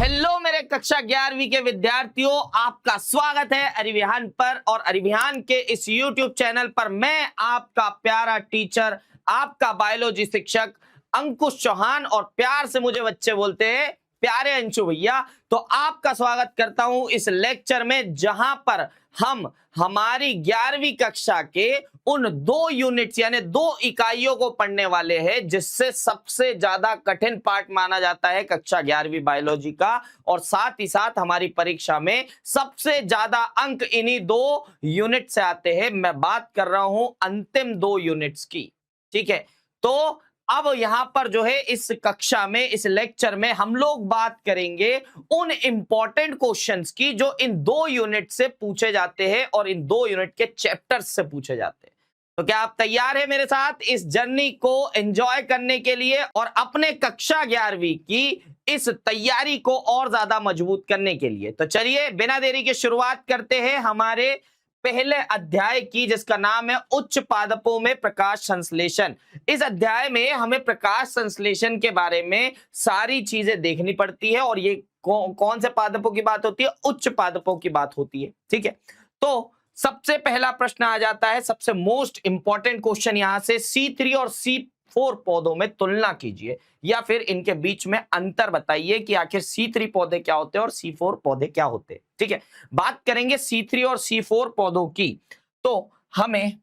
Hello मेरे कक्षा 11वीं के विद्यार्थियों, आपका स्वागत है अरिविहान पर। और अरिविहान के इस YouTube चैनल पर मैं आपका प्यारा टीचर, आपका बायोलॉजी शिक्षक अंकुश चौहान, और प्यार से मुझे बच्चे बोलते हैं प्यारे अंशु भैया। तो आपका स्वागत करता हूं इस लेक्चर में, जहां पर हम हमारी 11वीं कक्षा के उन 2 यूनिट्स यानी 2 इकाइयों को पढ़ने वाले हैं, जिससे सबसे ज्यादा कठिन पार्ट माना जाता है कक्षा 11वीं बायोलॉजी का। और साथ ही साथ हमारी परीक्षा में सबसे ज्यादा अंक इन्हीं 2 यूनिट से आते हैं। मैं बात कर रहा हूं अंतिम 2 यूनिट्स की, ठीक है। तो अब यहां पर जो है इस कक्षा में, इस लेक्चर में हम लोग बात करेंगे उन इंपॉर्टेंट क्वेश्चंस की जो इन 2 यूनिट से पूछे जाते हैं और इन 2 यूनिट के चैप्टर्स से पूछे जाते हैं। तो क्या आप तैयार हैं मेरे साथ इस जर्नी को एंजॉय करने के लिए और अपने कक्षा 11वीं की इस तैयारी को और ज्यादा मजबूत करने के लिए? तो चलिए बिना देरी के शुरुआत करते हैं हमारे पहले अध्याय की, जिसका नाम है उच्च पादपों में प्रकाश संश्लेषण। इस अध्याय में हमें प्रकाश संश्लेषण के बारे में सारी चीजें देखनी पड़ती है, और ये कौन से पादपों की बात होती है? उच्च पादपों की बात होती है, ठीक है। तो सबसे पहला प्रश्न आ जाता है, सबसे मोस्ट इंपॉर्टेंट क्वेश्चन यहां से, C3 और C4 पौधों में तुलना कीजिए, या फिर इनके बीच में अंतर बताइए कि आखिर C3 पौधे क्या होते हैं और C4 पौधे क्या होते हैं, ठीक है। बात करेंगे C3 और C4 पौधों की, तो हमें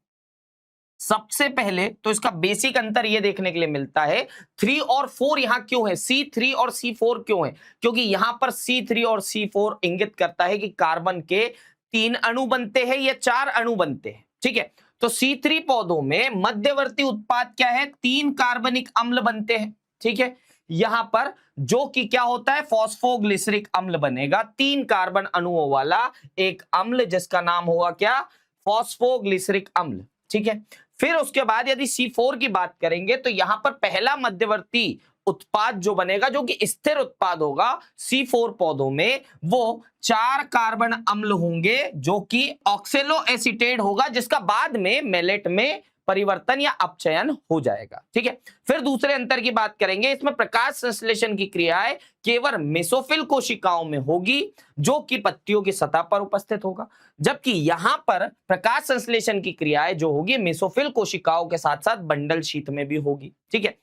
सबसे पहले तो इसका बेसिक अंतर यह देखने के लिए मिलता है 3 और 4 यहां क्यों है, C3 और C4 क्यों है? क्योंकि यहां पर C3 और C4 इंगित करता है कि कार्बन के 3 अणु बनते हैं या 4 अणु बनते हैं, ठीक है। तो C3 पौधों में मध्यवर्ती उत्पाद क्या है? 3 कार्बनिक अम्ल बनते हैं, ठीक है। यहां पर जो कि क्या होता है, फॉस्फोग्लिसरिक अम्ल बनेगा, 3 कार्बन अणुओं वाला एक अम्ल, जिसका नाम होगा क्या? फॉस्फोग्लिसरिक अम्ल, ठीक है। फिर उसके बाद यदि C4 की बात करेंगे तो यहां पर पहला मध्यवर्ती उत्पाद जो बनेगा, जो कि स्थिर उत्पाद होगा C4 पौधों में, वो 4 कार्बन अम्ल होंगे, जो कि ऑक्सेलो एसीटेट होगा, जिसका बाद में मेलेट में परिवर्तन या अपचयन हो जाएगा, ठीक है। फिर दूसरे अंतर की बात करेंगे, इसमें प्रकाश संश्लेषण की क्रियाएं केवल मेसोफिल कोशिकाओं में होगी, जो कि पत्तियों की सतह पर उपस्थित होगा, जबकि यहां पर प्रकाश संश्लेषण की क्रियाएं जो होगी मेसोफिल कोशिकाओं के साथ साथ बंडल शीथ में भी होगी, ठीक है।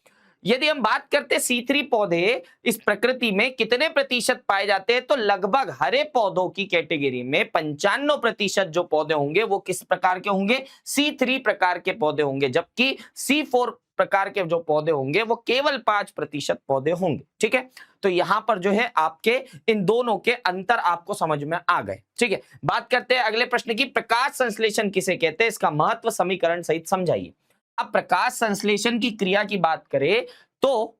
यदि हम बात करते हैं C3 पौधे इस प्रकृति में कितने प्रतिशत पाए जाते हैं, तो लगभग हरे पौधों की कैटेगरी में 95% जो पौधे होंगे वो किस प्रकार के होंगे? C3 प्रकार के पौधे होंगे, जबकि C4 प्रकार के जो पौधे होंगे वो केवल 5% पौधे होंगे, ठीक है। तो यहां पर जो है आपके इन दोनों के अंतर आपको समझ में आ गए, ठीक है। बात करते हैं अगले प्रश्न की, प्रकाश संश्लेषण किसे कहते हैं? इसका महत्व समीकरण सहित समझाइए। अब प्रकाश संश्लेषण की क्रिया की बात करें तो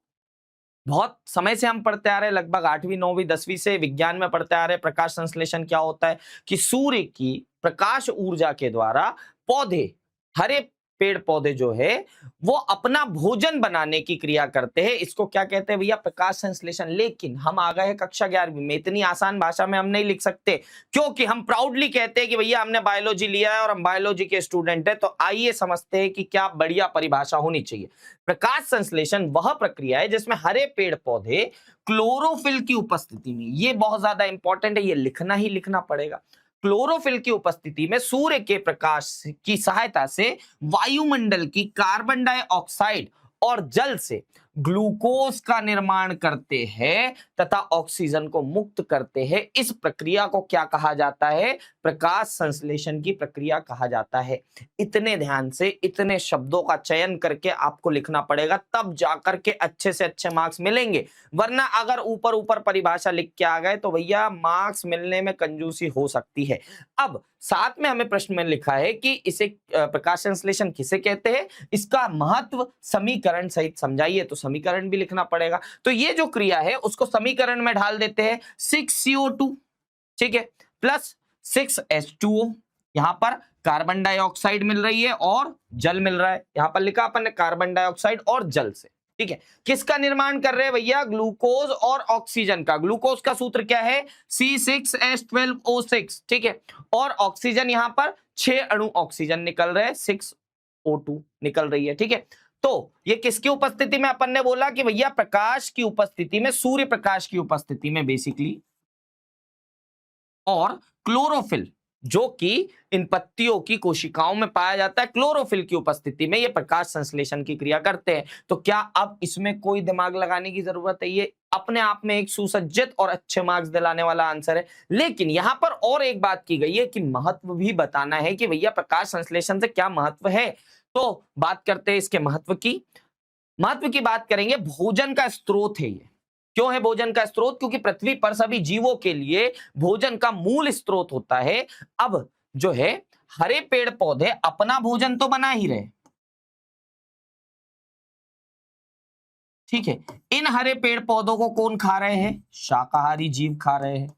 बहुत समय से हम पढ़ते आ रहे हैं, लगभग 8वीं 9वीं 10वीं से विज्ञान में पढ़ते आ रहे हैं प्रकाश संश्लेषण क्या होता है, कि सूर्य की प्रकाश ऊर्जा के द्वारा पौधे, हरे पेड़ पौधे जो है वो अपना भोजन बनाने की क्रिया करते हैं। इसको क्या कहते हैं भैया? प्रकाश संश्लेषण। लेकिन हम आ गए हैं कक्षा 11वीं में, इतनी आसान भाषा में हम नहीं लिख सकते, क्योंकि हम प्राउडली कहते हैं कि भैया हमने बायोलॉजी लिया है और हम बायोलॉजी के स्टूडेंट है। तो आइए समझते हैं कि क्या बढ़िया परिभाषा होनी चाहिए। प्रकाश संश्लेषण वह प्रक्रिया है जिसमें हरे पेड़ पौधे क्लोरोफिल की उपस्थिति में, ये बहुत ज्यादा इंपॉर्टेंट है, ये लिखना ही लिखना पड़ेगा, क्लोरोफिल की उपस्थिति में सूर्य के प्रकाश की सहायता से वायुमंडल की कार्बन डाइऑक्साइड और जल से ग्लूकोज का निर्माण करते हैं तथा ऑक्सीजन को मुक्त करते हैं। इस प्रक्रिया को क्या कहा जाता है? प्रकाश संश्लेषण की प्रक्रिया कहा जाता है। इतने ध्यान से इतने शब्दों का चयन करके आपको लिखना पड़ेगा, तब जाकर के अच्छे से अच्छे मार्क्स मिलेंगे। वरना अगर ऊपर ऊपर परिभाषा लिख के आ गए तो भैया मार्क्स मिलने में कंजूसी हो सकती है। अब साथ में हमें प्रश्न में लिखा है कि इसे प्रकाश संश्लेषण किसे कहते हैं, इसका महत्व समीकरण सहित समझाइए। तो समीकरण भी लिखना पड़ेगा। तो ये जो क्रिया है उसको समीकरण में ढाल देते हैं, 6CO2, ठीक है, प्लस 6H2O। यहां पर कार्बन डाइऑक्साइड मिल रही है और जल मिल रहा है, यहां पर लिखा अपन ने कार्बन डाइऑक्साइड और जल से, ठीक है। किसका निर्माण कर रहे हैं भैया? ग्लूकोज और ऑक्सीजन का। ग्लूकोज का सूत्र क्या है? C6H12O6, ठीक है। और ऑक्सीजन यहां पर 6 अणु ऑक्सीजन निकल रहे हैं, 6O2 निकल रही है, ठीक है। तो ये किसकी उपस्थिति में, अपन ने बोला कि भैया प्रकाश की उपस्थिति में, सूर्य प्रकाश की उपस्थिति में बेसिकली, और क्लोरोफिल जो कि इन पत्तियों की कोशिकाओं में पाया जाता है, क्लोरोफिल की उपस्थिति में ये प्रकाश संश्लेषण की क्रिया करते हैं। तो क्या अब इसमें कोई दिमाग लगाने की जरूरत है? ये अपने आप में एक सुसज्जित और अच्छे मार्क्स दिलाने वाला आंसर है। लेकिन यहां पर और एक बात की गई है कि महत्व भी बताना है कि भैया प्रकाश संश्लेषण से क्या महत्व है। तो बात करते हैं इसके महत्व की। महत्व की बात करेंगे, भोजन का स्रोत है ये। क्यों है भोजन का स्रोत? क्योंकि पृथ्वी पर सभी जीवों के लिए भोजन का मूल स्रोत होता है। अब जो है हरे पेड़ पौधे अपना भोजन तो बना ही रहे, ठीक है। इन हरे पेड़ पौधों को कौन खा रहे हैं? शाकाहारी जीव खा रहे हैं।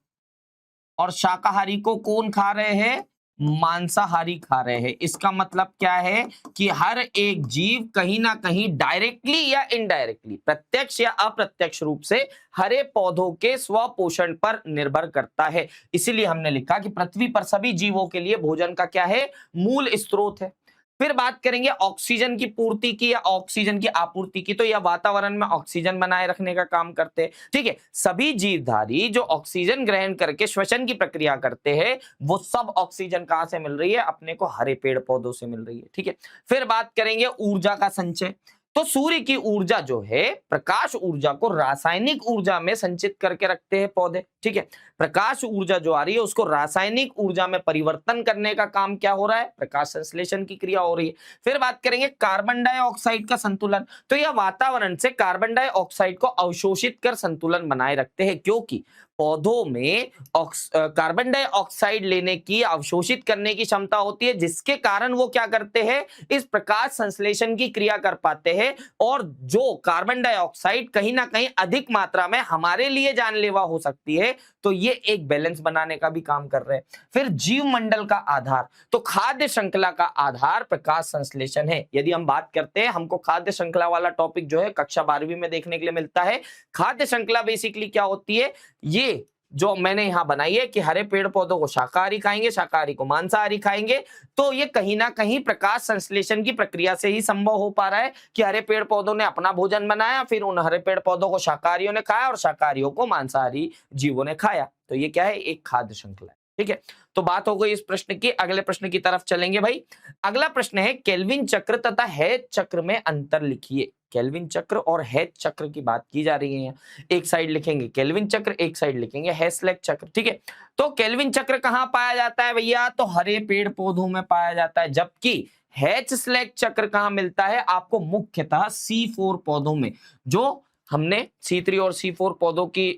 और शाकाहारी को कौन खा रहे हैं? मांसाहारी खा रहे हैं। इसका मतलब क्या है कि हर एक जीव कहीं ना कहीं डायरेक्टली या इनडायरेक्टली, प्रत्यक्ष या अप्रत्यक्ष रूप से हरे पौधों के स्वपोषण पर निर्भर करता है। इसीलिए हमने लिखा कि पृथ्वी पर सभी जीवों के लिए भोजन का क्या है? मूल स्रोत है। फिर बात करेंगे ऑक्सीजन की पूर्ति की या ऑक्सीजन की आपूर्ति की। तो यह वातावरण में ऑक्सीजन बनाए रखने का काम करते हैं, ठीक है। सभी जीवधारी जो ऑक्सीजन ग्रहण करके श्वसन की प्रक्रिया करते हैं, वो सब ऑक्सीजन कहां से मिल रही है? अपने को हरे पेड़ पौधों से मिल रही है, ठीक है। फिर बात करेंगे ऊर्जा का संचय। तो सूर्य की ऊर्जा जो है, प्रकाश ऊर्जा को रासायनिक ऊर्जा में संचित करके रखते हैं पौधे, ठीक है। प्रकाश ऊर्जा जो आ रही है उसको रासायनिक ऊर्जा में परिवर्तन करने का काम क्या हो रहा है? प्रकाश संश्लेषण की क्रिया हो रही है। फिर बात करेंगे कार्बन डाइऑक्साइड का संतुलन। तो यह वातावरण से कार्बन डाइऑक्साइड को अवशोषित कर संतुलन बनाए रखते हैं, क्योंकि पौधों में कार्बन डाइऑक्साइड लेने की, अवशोषित करने की क्षमता होती है, जिसके कारण वो क्या करते हैं? इस प्रकाश संश्लेषण की क्रिया कर पाते हैं। और जो कार्बन डाइऑक्साइड कहीं ना कहीं अधिक मात्रा में हमारे लिए जानलेवा हो सकती है, तो ये एक बैलेंस बनाने का भी काम कर रहे हैं। फिर जीव मंडल का आधार, तो खाद्य श्रृंखला का आधार प्रकाश संश्लेषण है। यदि हम बात करते हैं, हमको खाद्य श्रृंखला वाला टॉपिक जो है कक्षा 12वीं में देखने के लिए मिलता है। खाद्य श्रृंखला बेसिकली क्या होती है? ये जो मैंने यहां बनाई है कि हरे पेड़ पौधों को शाकाहारी खाएंगे, शाकाहारी को मांसाहारी खाएंगे, तो ये कहीं ना कहीं प्रकाश संश्लेषण की प्रक्रिया से ही संभव हो पा रहा है कि हरे पेड़ पौधों ने अपना भोजन बनाया, फिर उन हरे पेड़ पौधों को शाकाहारियों ने खाया और शाकाहारियों को मांसाहारी जीवों ने खाया। तो ये क्या है? एक खाद्य श्रृंखला है, ठीक है। तो बात हो गई इस प्रश्न की। अगले प्रश्न की तरफ चलेंगे भाई। अगला प्रश्न है, केल्विन चक्र तथा हैच चक्र में अंतर लिखिए। केल्विन चक्र और हैच चक्र की बात की जा रही है। एक साइड लिखेंगे केल्विन चक्र, एक साइड लिखेंगे हेसलेक चक्र, ठीक है। तो केल्विन चक्र कहां पाया जाता है भैया? तो हरे पेड़ पौधों में पाया जाता है। जबकि हैच स्लैक चक्र कहां मिलता है आपको? मुख्यतः C4 पौधों में। जो हमने C3 और C4 पौधों की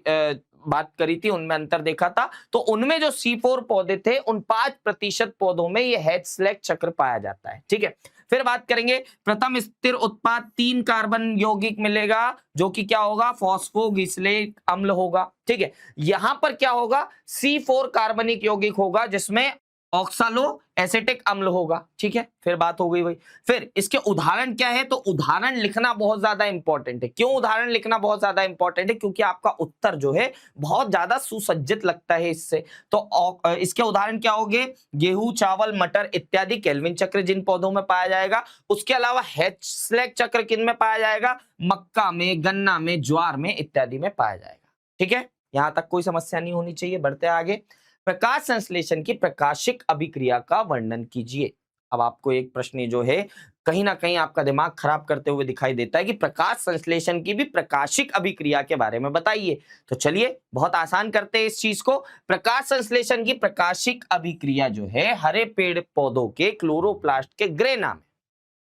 बात करी थी, उनमें अंतर देखा था। तो उनमें जो C4 पौधे थे, उन 5% पौधों में ये हैच स्लैक चक्र पाया जाता है, ठीक है। फिर बात करेंगे, प्रथम स्थिर उत्पाद 3 कार्बन यौगिक मिलेगा, जो कि क्या होगा? फॉस्फोग्लिसरेट अम्ल होगा, ठीक है। यहां पर क्या होगा? C4 कार्बनिक यौगिक होगा, जिसमें ऑक्सालो एसिटिक अम्ल होगा, ठीक है। फिर बात हो गई भाई। फिर इसके उदाहरण क्या है? तो उदाहरण लिखना बहुत ज्यादा इंपॉर्टेंट है। क्यों उदाहरण लिखना बहुत ज्यादा इंपॉर्टेंट है? क्योंकि आपका उत्तर जो है बहुत ज्यादा सुसज्जित लगता है इससे। तो इसके उदाहरण क्या होंगे? गेहूं, चावल, मटर इत्यादि केल्विन चक्र जिन पौधों में पाया जाएगा। उसके अलावा हैच-स्लैक चक्र किन में पाया जाएगा? मक्का में, गन्ना में, ज्वार में इत्यादि में पाया जाएगा, ठीक है। यहां तक कोई समस्या नहीं होनी चाहिए। बढ़ते आगे। प्रकाश संश्लेषण की प्रकाशिक अभिक्रिया का वर्णन कीजिए। अब आपको एक प्रश्न जो है कहीं ना कहीं आपका दिमाग खराब करते हुए दिखाई देता है कि प्रकाश संश्लेषण की भी प्रकाशिक अभिक्रिया के बारे में बताइए। तो चलिए बहुत आसान करते हैं इस चीज को। प्रकाश संश्लेषण की प्रकाशिक अभिक्रिया जो है हरे पेड़ पौधों के क्लोरोप्लास्ट के ग्रेना में,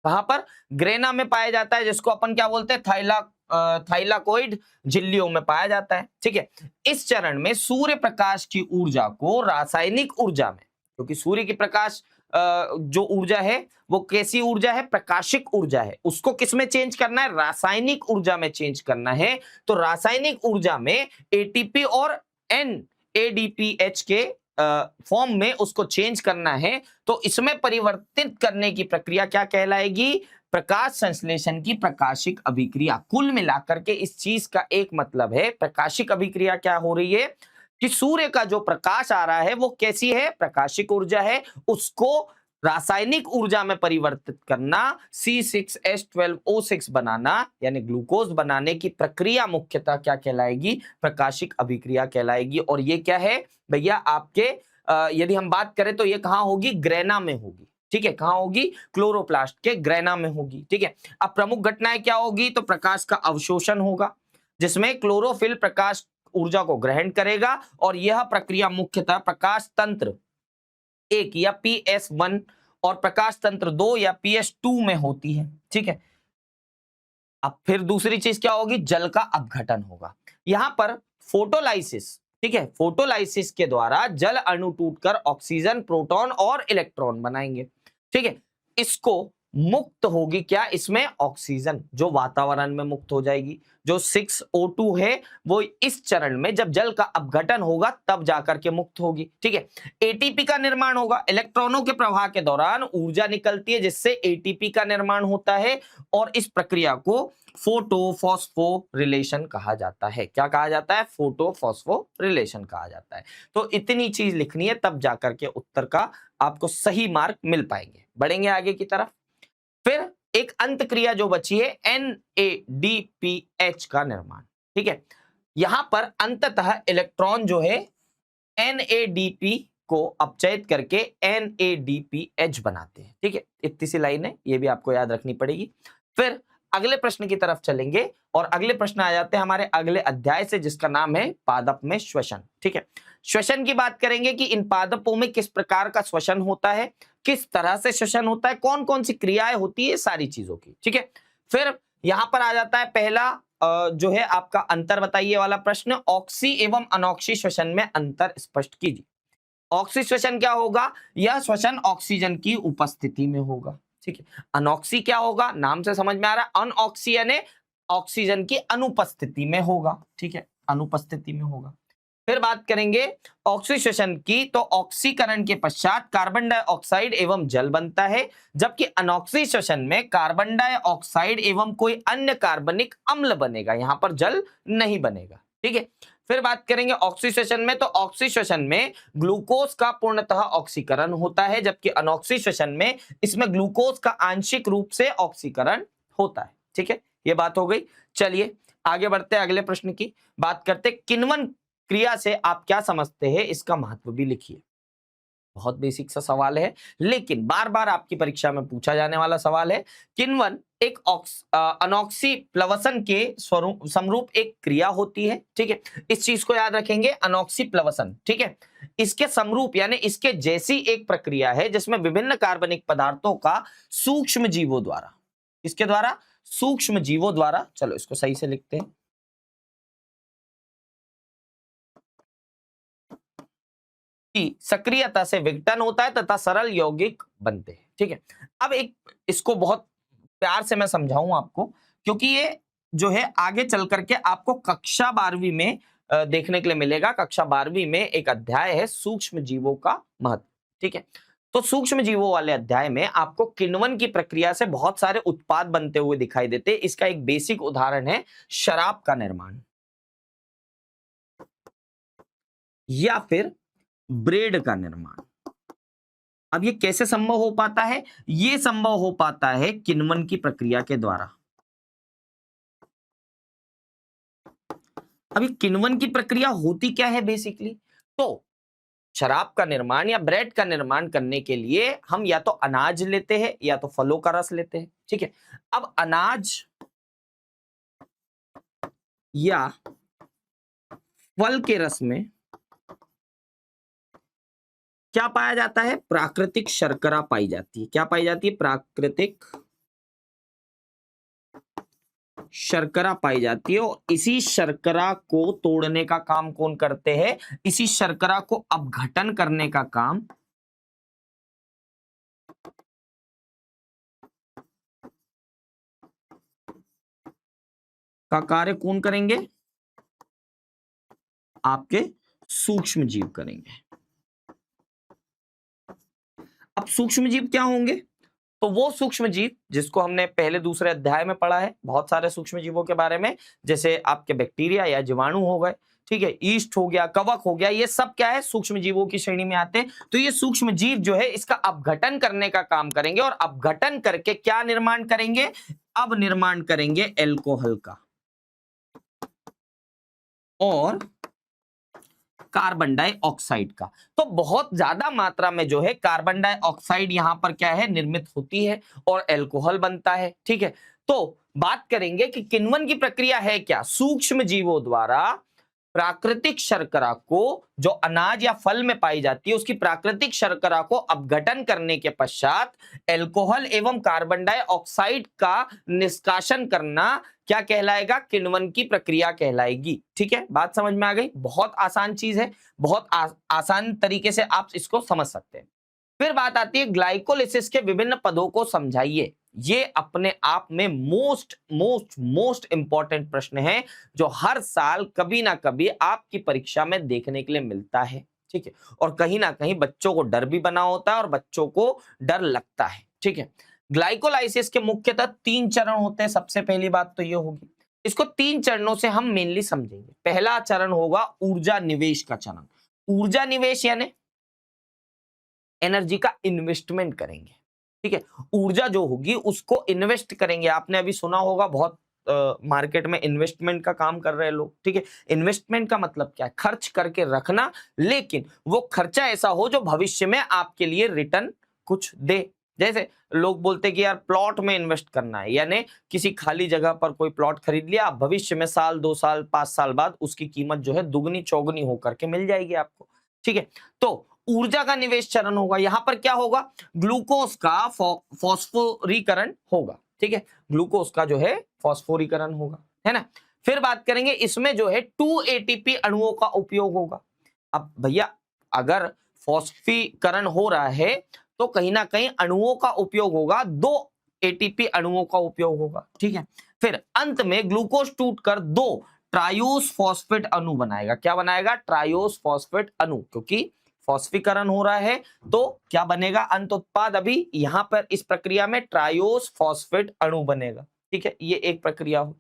कहां पर? ग्रेना में पाया जाता है, जिसको अपन क्या बोलते हैं? थाइलाकोइड झिल्लियों में पाया जाता है, ठीक है। इस चरण में सूर्य प्रकाश की ऊर्जा को रासायनिक ऊर्जा में, क्योंकि सूर्य की प्रकाश जो ऊर्जा है वो कैसी ऊर्जा है? प्रकाशिक ऊर्जा है। उसको किस में चेंज करना है? रासायनिक ऊर्जा में चेंज करना है। तो रासायनिक ऊर्जा में एटीपी और NADPH के फॉर्म में उसको चेंज करना है। तो इसमें परिवर्तित करने की प्रक्रिया क्या कहलाएगी? प्रकाश संश्लेषण की प्रकाशिक अभिक्रिया। कुल मिलाकर के इस चीज का एक मतलब है, प्रकाशिक अभिक्रिया क्या हो रही है कि सूर्य का जो प्रकाश आ रहा है वो कैसी है? प्रकाशिक ऊर्जा है। उसको रासायनिक ऊर्जा में परिवर्तित करना, C6H12O6 बनाना यानी ग्लूकोज बनाने की प्रक्रिया मुख्यतः क्या कहलाएगी? प्रकाशिक अभिक्रिया कहलाएगी। और ये क्या है भैया? आपके यदि हम बात करें तो ये कहाँ होगी? ग्रेना में होगी। ठीक है, कहाँ होगी? क्लोरोप्लास्ट के ग्रेना में होगी। ठीक है, अब प्रमुख घटनाएं क्या होगी? तो प्रकाश का अवशोषण होगा, जिसमें क्लोरोफिल प्रकाश ऊर्जा को ग्रहण करेगा, और यह प्रक्रिया मुख्यतः प्रकाश तंत्र 1 या PS1 और प्रकाश तंत्र 2 या PS2 में होती है। ठीक है, अब फिर दूसरी चीज क्या होगी? जल का अपघटन होगा। यहां पर फोटोलाइसिस, ठीक है, फोटोलाइसिस के द्वारा जल अणु टूटकर ऑक्सीजन, प्रोटॉन और इलेक्ट्रॉन बनाएंगे। ठीक है, इसको मुक्त होगी क्या? इसमें ऑक्सीजन जो वातावरण में मुक्त हो जाएगी। जो 6O2 है वो इस चरण में जब जल का अपघटन होगा तब जाकर के मुक्त होगी। ठीक है, एटीपी का निर्माण होगा। इलेक्ट्रॉनों के प्रवाह के दौरान ऊर्जा निकलती है जिससे एटीपी का निर्माण होता है, और इस प्रक्रिया को फोटोफॉस्फोरिलेशन कहा जाता है। क्या कहा जाता है? फोटोफॉस्फोरिलेशन कहा जाता है। तो इतनी चीज लिखनी है, तब जाकर के उत्तर का आपको सही मार्क मिल पाएंगे। बढ़ेंगे आगे की तरफ। फिर एक अंत क्रिया जो बची है NADPH का निर्माण। ठीक है, यहां पर अंततः इलेक्ट्रॉन जो है NADP को अपचयित करके NADPH बनाते हैं। ठीक है, इतनी सी लाइन है, ये भी आपको याद रखनी पड़ेगी। फिर अगले प्रश्न की तरफ चलेंगे, और अगले प्रश्न आ जाते हैं हमारे अगले अध्याय से, जिसका नाम है पादप में श्वसन। ठीक है, श्वसन की बात करेंगे कि इन पादपों में किस प्रकार का श्वसन होता है, किस तरह से श्वसन होता है, कौन कौन सी क्रियाएं होती है, सारी चीजों की। ठीक है, फिर यहां पर आ जाता है पहला जो है आपका अंतर बताइए वाला प्रश्न। ऑक्सी एवं अनॉक्सी श्वसन में अंतर स्पष्ट कीजिए। ऑक्सी श्वसन क्या होगा? यह श्वसन ऑक्सीजन की उपस्थिति में होगा। ठीक है, अनॉक्सी क्या होगा? नाम से समझ में आ रहा है, अनऑक्सी यानी ऑक्सीजन की अनुपस्थिति में होगा। ठीक है, अनुपस्थिति में होगा। फिर बात करेंगे ऑक्सीश्वसन की, तो ऑक्सीकरण के पश्चात कार्बन डाइऑक्साइड एवं जल बनता है, जबकि अनॉक्सीश्वसन में कार्बन डाइऑक्साइड एवं कोई अन्य कार्बनिक अम्ल बनेगा, यहां पर जल नहीं बनेगा। ठीक है, फिर बात करेंगे ऑक्सीश्वसन में, तो ऑक्सीश्वसन में ग्लूकोज का पूर्णतः ऑक्सीकरण होता है, जबकि अनॉक्सीश्वसन में इसमें ग्लूकोज का आंशिक रूप से ऑक्सीकरण होता है। ठीक है, ये बात हो गई। चलिए आगे बढ़ते हैं, अगले प्रश्न की बात करते। किण्वन क्रिया से आप क्या समझते हैं, इसका महत्व भी लिखिए। बहुत बेसिक सा सवाल है, लेकिन बार बार आपकी परीक्षा में पूछा जाने वाला सवाल है। किण्वन एक अनॉक्सी प्लवसन के समरूप एक क्रिया होती है। ठीक है, इस चीज को याद रखेंगे, अनॉक्सी प्लवसन। ठीक है, इसके समरूप यानी इसके जैसी एक प्रक्रिया है जिसमें विभिन्न कार्बनिक पदार्थों का सूक्ष्म जीवों द्वारा, इसके द्वारा सूक्ष्म जीवों द्वारा, चलो इसको सही से लिखते हैं, की सक्रियता से विघटन होता है तथा सरल यौगिक बनते हैं। ठीक है, अब एक इसको बहुत प्यार से मैं समझाऊं आपको, क्योंकि ये जो है आगे चल करके आपको कक्षा 12वीं में देखने के लिए मिलेगा। कक्षा 12वीं में एक अध्याय है सूक्ष्म जीवों का महत्व। ठीक है, तो सूक्ष्म जीवों वाले अध्याय में आपको किण्वन की प्रक्रिया से बहुत सारे उत्पाद बनते हुए दिखाई देते हैं। इसका एक बेसिक उदाहरण है शराब का निर्माण, या फिर ब्रेड का निर्माण। अब ये कैसे संभव हो पाता है? ये संभव हो पाता है किण्वन की प्रक्रिया के द्वारा। अभी किण्वन की प्रक्रिया होती क्या है बेसिकली? तो शराब का निर्माण या ब्रेड का निर्माण करने के लिए हम या तो अनाज लेते हैं या तो फलों का रस लेते हैं। ठीक है, अब अनाज या फल के रस में क्या पाया जाता है? प्राकृतिक शर्करा पाई जाती है। क्या पाई जाती है? प्राकृतिक शर्करा पाई जाती है। और इसी शर्करा को तोड़ने का काम कौन करते हैं? इसी शर्करा को अपघटन करने का काम का कार्य कौन करेंगे? आपके सूक्ष्म जीव करेंगे। अब सूक्ष्म जीव क्या होंगे? तो वो सूक्ष्म जीव जिसको हमने पहले दूसरे अध्याय में पढ़ा है, बहुत सारे सूक्ष्म जीवों के बारे में, जैसे आपके बैक्टीरिया या जीवाणु हो गए, ठीक है, ईस्ट हो गया, कवक हो गया, ये सब क्या है, सूक्ष्म जीवों की श्रेणी में आते हैं। तो ये सूक्ष्म जीव जो है इसका अपघटन करने का काम करेंगे और अपघटन करके क्या निर्माण करेंगे, अब निर्माण करेंगे एल्कोहल का और कार्बन डाइऑक्साइड का। तो बहुत ज्यादा मात्रा में जो है कार्बन डाइऑक्साइड यहां पर क्या है, निर्मित होती है और एल्कोहल बनता है। ठीक है, तो बात करेंगे कि किण्वन की प्रक्रिया है क्या, सूक्ष्म जीवों द्वारा प्राकृतिक शर्करा को, जो अनाज या फल में पाई जाती है, उसकी प्राकृतिक शर्करा को अपघटन करने के पश्चात एल्कोहल एवं कार्बन डाइऑक्साइड का निष्कासन करना क्या कहलाएगा, किण्वन की प्रक्रिया कहलाएगी। ठीक है, बात समझ में आ गई। बहुत आसान चीज है, बहुत आसान तरीके से आप इसको समझ सकते हैं। फिर बात आती है ग्लाइकोलिसिस के विभिन्न पदों को समझाइए। ये अपने आप में मोस्ट इंपॉर्टेंट प्रश्न है जो हर साल कभी ना कभी आपकी परीक्षा में देखने के लिए मिलता है। ठीक है, और कहीं ना कहीं बच्चों को डर भी बना होता है और बच्चों को डर लगता है। ठीक है, ग्लाइकोलाइसिस के मुख्यतः 3 चरण होते हैं। सबसे पहली बात तो ये होगी, इसको 3 चरणों से हम मेनली समझेंगे। पहला चरण होगा ऊर्जा निवेश का चरण। ऊर्जा निवेश यानी एनर्जी का इन्वेस्टमेंट करेंगे। ठीक है, ऊर्जा जो होगी उसको इन्वेस्ट करेंगे। आपने अभी सुना होगा बहुत मार्केट में इन्वेस्टमेंट का काम कर रहे हैं लोग। ठीक है, इन्वेस्टमेंट का मतलब क्या है, खर्च करके रखना, लेकिन वो खर्चा ऐसा हो जो भविष्य में आपके लिए रिटर्न कुछ दे। जैसे लोग बोलते हैं कि यार प्लॉट में इन्वेस्ट करना है, यानी किसी खाली जगह पर कोई प्लॉट खरीद लिया, आप भविष्य में साल 2 साल 5 साल बाद उसकी कीमत जो है दुगनी चौगनी होकर के मिल जाएगी आपको। ठीक है, तो ऊर्जा का निवेश चरण होगा। यहां पर क्या होगा, ग्लूकोज का फॉस्फोरीकरण होगा। ठीक है, ग्लूकोज का जो है फॉस्फोरीकरण होगा, है ना। फिर बात करेंगे, इसमें जो है 2 एटीपी अणुओं का उपयोग होगा। अब भैया अगर फॉस्फीकरण हो रहा है तो कहीं ना कहीं अणुओं का उपयोग होगा, 2 एटीपी अणुओं का उपयोग होगा। ठीक है, फिर अंत में ग्लूकोज टूटकर 2 ट्रायोस फॉस्फेट अणु बनाएगा। क्या बनाएगा, ट्रायोस फॉस्फेट अणु, क्योंकि फॉस्फीकरण हो रहा है तो क्या बनेगा, अंत उत्पाद अभी यहां पर इस प्रक्रिया में ट्रायोस फॉस्फेट अणु बनेगा। ठीक है, ये एक प्रक्रिया हो।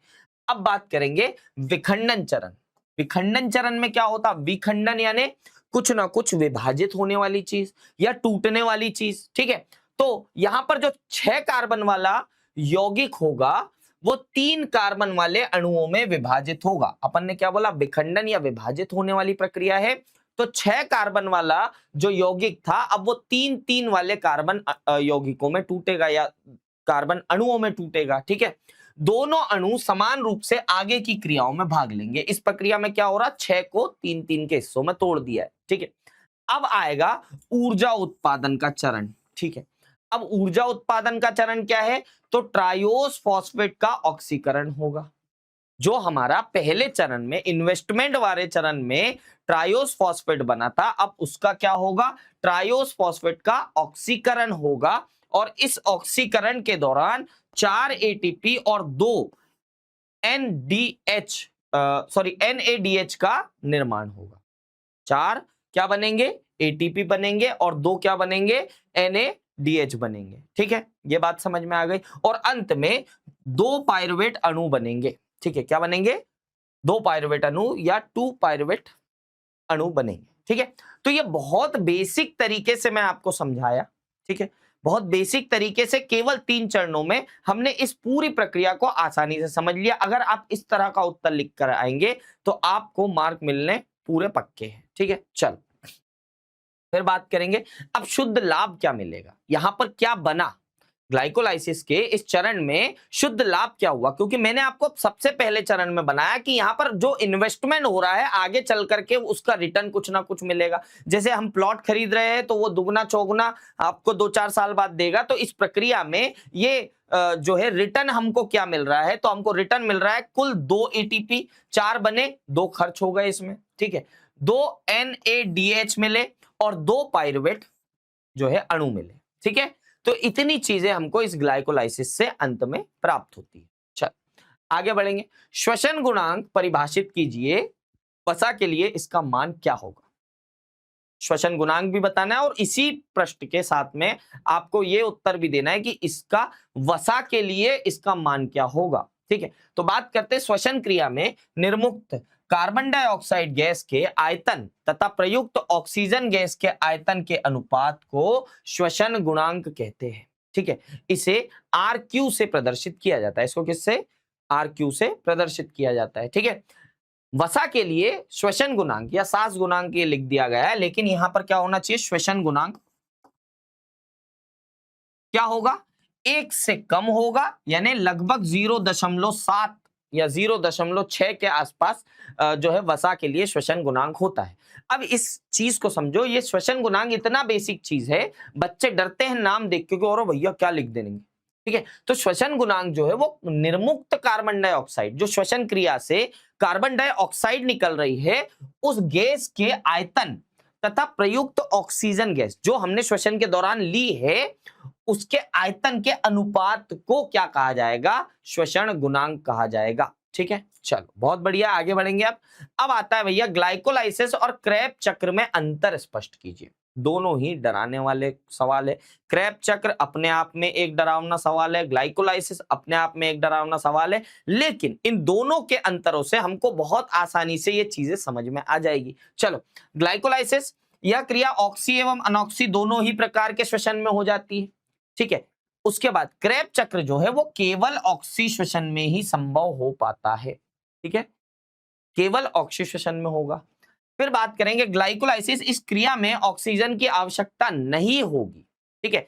अब बात करेंगे विखंडन चरण। विखंडन चरण में क्या होता, विखंडन यानी कुछ ना कुछ विभाजित होने वाली चीज या टूटने वाली चीज। ठीक है, तो यहां पर जो 6 कार्बन वाला यौगिक होगा वो 3 कार्बन वाले अणुओं में विभाजित होगा। अपन ने क्या बोला, विखंडन या विभाजित होने वाली प्रक्रिया है। तो 6 कार्बन वाला जो यौगिक था अब वो 3 वाले कार्बन यौगिकों में टूटेगा या कार्बन अणुओं में टूटेगा। ठीक है, दोनों अणु समान रूप से आगे की क्रियाओं में भाग लेंगे। इस प्रक्रिया में क्या हो रहा, 6 को 3 के हिस्सों में तोड़ दिया है। ठीक है, अब आएगा ऊर्जा उत्पादन का चरण। ठीक है, अब ऊर्जा उत्पादन का चरण क्या है, तो ट्रायोस फॉस्फेट का ऑक्सीकरण होगा। जो हमारा पहले चरण में इन्वेस्टमेंट वाले चरण में ट्रायोस फॉस्फेट बना था, अब उसका क्या होगा, ट्रायोस फॉस्फेट का ऑक्सीकरण होगा और इस ऑक्सीकरण के दौरान 4 एटीपी और 2 NADH का निर्माण होगा। 4 क्या बनेंगे, एटीपी बनेंगे और 2 क्या बनेंगे, NADH बनेंगे। ठीक है, ये बात समझ में आ गई। और अंत में 2 पायरुवेट अणु बनेंगे। ठीक है, क्या बनेंगे, 2 पायरुवेट अणु या 2 पायरुवेट अणु बनेंगे। ठीक है, तो ये बहुत बेसिक तरीके से मैं आपको समझाया। ठीक है, बहुत बेसिक तरीके से केवल 3 चरणों में हमने इस पूरी प्रक्रिया को आसानी से समझ लिया। अगर आप इस तरह का उत्तर लिख कर आएंगे तो आपको मार्क मिलने पूरे पक्के हैं। ठीक है, चल फिर बात करेंगे अब शुद्ध लाभ क्या मिलेगा, यहां पर क्या बना ग्लाइकोलाइसिस के इस चरण में, शुद्ध लाभ क्या हुआ। क्योंकि मैंने आपको सबसे पहले चरण में बनाया कि यहां पर जो इन्वेस्टमेंट हो रहा है आगे चल करके उसका रिटर्न कुछ ना कुछ मिलेगा। जैसे हम प्लॉट खरीद रहे हैं तो वो दुगना चौगुना आपको 2-4 साल बाद देगा। तो इस प्रक्रिया में ये जो है रिटर्न हमको क्या मिल रहा है, तो हमको रिटर्न मिल रहा है कुल 2 एटीपी, 4 बने, 2 खर्च हो गए इसमें। ठीक है, 2 NADH मिले और 2 पायरुवेट जो है अणु मिले। ठीक है, तो इतनी चीजें हमको इस ग्लाइकोलाइसिस से अंत में प्राप्त होती है। चल आगे बढ़ेंगे, श्वसन गुणांक परिभाषित कीजिए, वसा के लिए इसका मान क्या होगा। श्वसन गुणांक भी बताना है और इसी प्रश्न के साथ में आपको यह उत्तर भी देना है कि इसका वसा के लिए इसका मान क्या होगा। ठीक है, तो बात करते हैं श्वसन क्रिया में निर्मुक्त कार्बन डाइऑक्साइड गैस के आयतन तथा प्रयुक्त ऑक्सीजन गैस के आयतन के अनुपात को श्वसन गुणांक कहते हैं। ठीक है, इसे RQ से प्रदर्शित किया जाता है। इसको किससे? RQ से प्रदर्शित किया जाता है। ठीक है, वसा के लिए श्वसन गुणांक या सांस गुणांक ये लिख दिया गया है, लेकिन यहां पर क्या होना चाहिए? श्वसन गुणांक क्या होगा? 1 से कम होगा, यानी लगभग 0.7 या 0.6 के आसपास जो है वसा के लिए श्वसन गुणांक होता है। अब इस चीज को समझो, ये श्वसन गुणांक इतना बेसिक चीज है, बच्चे डरते हैं नाम देख के, और भैया क्या लिख देंगे। ठीक है, तो श्वसन गुणांक जो है वो निर्मुक्त कार्बन डाइऑक्साइड, जो श्वसन क्रिया से कार्बन डाइऑक्साइड निकल रही है, उस गैस के आयतन तथा प्रयुक्त ऑक्सीजन गैस जो हमने श्वसन के दौरान ली है, उसके आयतन के अनुपात को क्या कहा जाएगा? श्वसन गुणांक कहा जाएगा। ठीक है, चलो बहुत बढ़िया, आगे बढ़ेंगे। अब आता है भैया ग्लाइकोलाइसिस और क्रेब चक्र में अंतर स्पष्ट कीजिए। दोनों ही डराने वाले सवाल है। क्रेब चक्र अपने आप में एक डरावना सवाल है, ग्लाइकोलाइसिस अपने आप में एक डरावना सवाल है, लेकिन इन दोनों के अंतरों से हमको बहुत आसानी से ये चीजें समझ में आ जाएगी। चलो, ग्लाइकोलाइसिस यह क्रिया ऑक्सी एवं अनॉक्सी दोनों ही प्रकार के श्वसन में हो जाती है। ठीक है, उसके बाद क्रेब चक्र जो है वो केवल ऑक्सी श्वसन में ही संभव हो पाता है। ठीक है, केवल ऑक्सी श्वसन में होगा। फिर बात करेंगे ग्लाइकोलाइसिस, इस क्रिया में ऑक्सीजन की आवश्यकता नहीं होगी। ठीक है,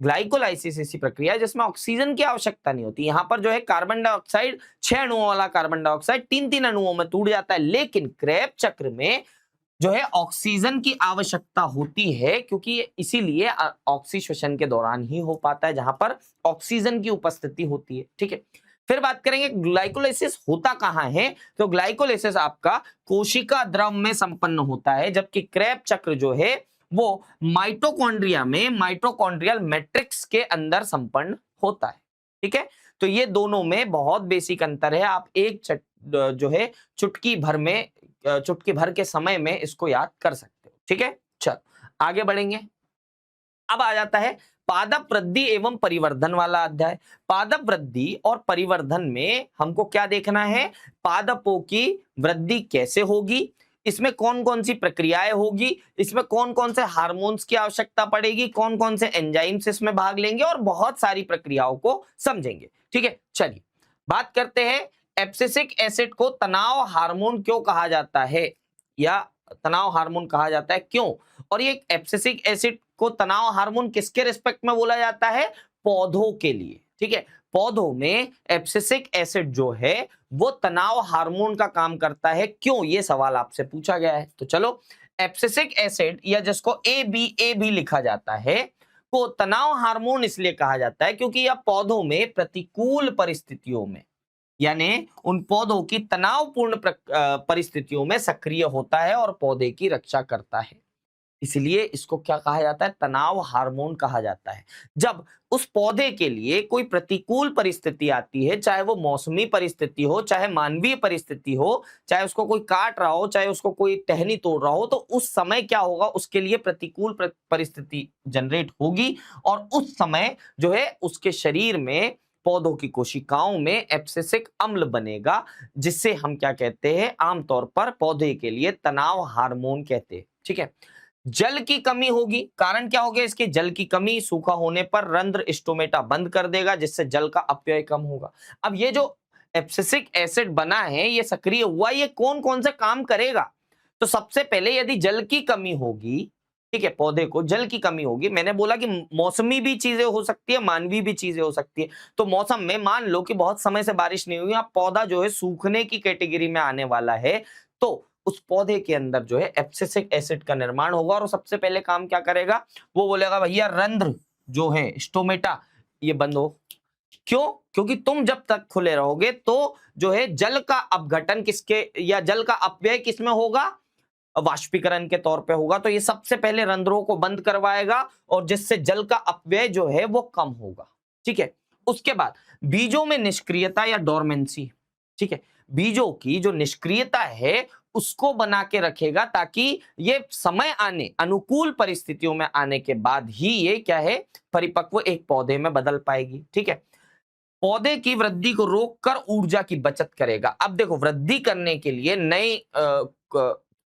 ग्लाइकोलाइसिस ऐसी प्रक्रिया है जिसमें ऑक्सीजन की आवश्यकता नहीं होती। यहां पर जो है कार्बन डाइऑक्साइड 6 अणुओं वाला कार्बन डाइऑक्साइड 3-3 अणुओं में टूट जाता है, लेकिन क्रेब चक्र में जो है ऑक्सीजन की आवश्यकता होती है, क्योंकि इसीलिए ऑक्सी श्वसन के दौरान ही हो पाता है जहां पर ऑक्सीजन की उपस्थिति होती है। ठीक है, फिर बात करेंगे ग्लाइकोलाइसिस होता कहां है, तो ग्लाइकोलाइसिस आपका कोशिका द्रव में संपन्न होता है, जबकि क्रेब चक्र जो है वो माइटोकॉन्ड्रिया में माइटोकॉन्ड्रियल मैट्रिक्स के अंदर संपन्न होता है। ठीक है, तो ये दोनों में बहुत बेसिक अंतर है। आप एक जो है चुटकी भर के समय में इसको याद कर सकते हो। ठीक है, चलो आगे बढ़ेंगे। अब आ जाता है पादप वृद्धि एवं परिवर्धन वाला अध्याय। पादप वृद्धि और परिवर्धन में हमको क्या देखना है? पादपों की वृद्धि कैसे होगी, इसमें कौन कौन सी प्रक्रियाएं होगी, इसमें कौन कौन से हार्मोन्स की आवश्यकता पड़ेगी, कौन कौन से एंजाइम्स इसमें भाग लेंगे, और बहुत सारी प्रक्रियाओं को समझेंगे। ठीक है, चलिए बात करते हैं एब्सिसिक एसिड को तनाव हार्मोन क्यों कहा जाता है, या तनाव हार्मोन कहा जाता है क्यों, और ये एब्सिसिक एसिड को तनाव हार्मोन किसके रिस्पेक्ट में बोला जाता है? पौधों के लिए। ठीक है, पौधों में एब्सिसिक एसिड जो है वो तनाव हार्मोन का काम करता है। क्यों, ये सवाल आपसे पूछा गया है। तो चलो, एब्सिसिक एसिड या जिसको ABA भी लिखा जाता है को तनाव हार्मोन इसलिए कहा जाता है क्योंकि यह पौधों में प्रतिकूल परिस्थितियों में, यानी उन पौधों की तनावपूर्ण परिस्थितियों में सक्रिय होता है और पौधे की रक्षा करता है। इसलिए इसको क्या कहा जाता है? तनाव हार्मोन कहा जाता है। जब उस पौधे के लिए कोई प्रतिकूल परिस्थिति आती है, चाहे वो मौसमी परिस्थिति हो, चाहे मानवीय परिस्थिति हो, चाहे उसको कोई काट रहा हो, चाहे उसको कोई टहनी तोड़ रहा हो, तो उस समय क्या होगा? उसके लिए प्रतिकूल परिस्थिति जनरेट होगी, और उस समय जो है उसके शरीर में, पौधों की कोशिकाओं में एब्सिसिक अम्ल बनेगा, जिससे हम क्या कहते हैं? आमतौर पर पौधे के लिए तनाव हार्मोन कहते हैं। ठीक है, जल की कमी होगी। कारण क्या हो गया इसके? जल की कमी। सूखा होने पर रंध्र स्टोमेटा बंद कर देगा, जिससे जल का अपव्यय कम होगा। अब ये जो एब्सिसिक एसिड बना है, ये सक्रिय हुआ, ये कौन कौन से काम करेगा? तो सबसे पहले यदि जल की कमी होगी, ठीक है, पौधे को जल की कमी होगी, मैंने बोला कि मौसमी भी चीजें हो सकती है, मानवीय भी चीजें हो सकती है। तो मौसम में मान लो कि बहुत समय से बारिश नहीं हुई, अब पौधा जो है सूखने की कैटेगरी में आने वाला है, तो उस पौधे के अंदर जो है एब्सिसिक एसिड का निर्माण होगा, और सबसे पहले काम क्या करेगा? वो बोलेगा भैया रंध्र जो है स्टोमेटा ये बंद हो। क्यों? क्योंकि तुम जब तक खुले रहोगे तो जो है जल का अपघटन किसके, या जल का अपव्यय किसमें होगा? वाष्पीकरण के तौर पे होगा। तो ये सबसे पहले रंध्रों को बंद करवाएगा, और जिससे जल का अपव्यय जो है वो कम होगा। ठीक है, उसके बाद बीजों में निष्क्रियता या डोरमेंसी, ठीक है, बीजों की जो निष्क्रियता है उसको बना के रखेगा, ताकि ये समय आने, अनुकूल परिस्थितियों में आने के बाद ही ये क्या है? परिपक्व एक पौधे में बदल पाएगी। ठीक है, पौधे की वृद्धि को रोककर ऊर्जा की बचत करेगा। अब देखो, वृद्धि करने के लिए नई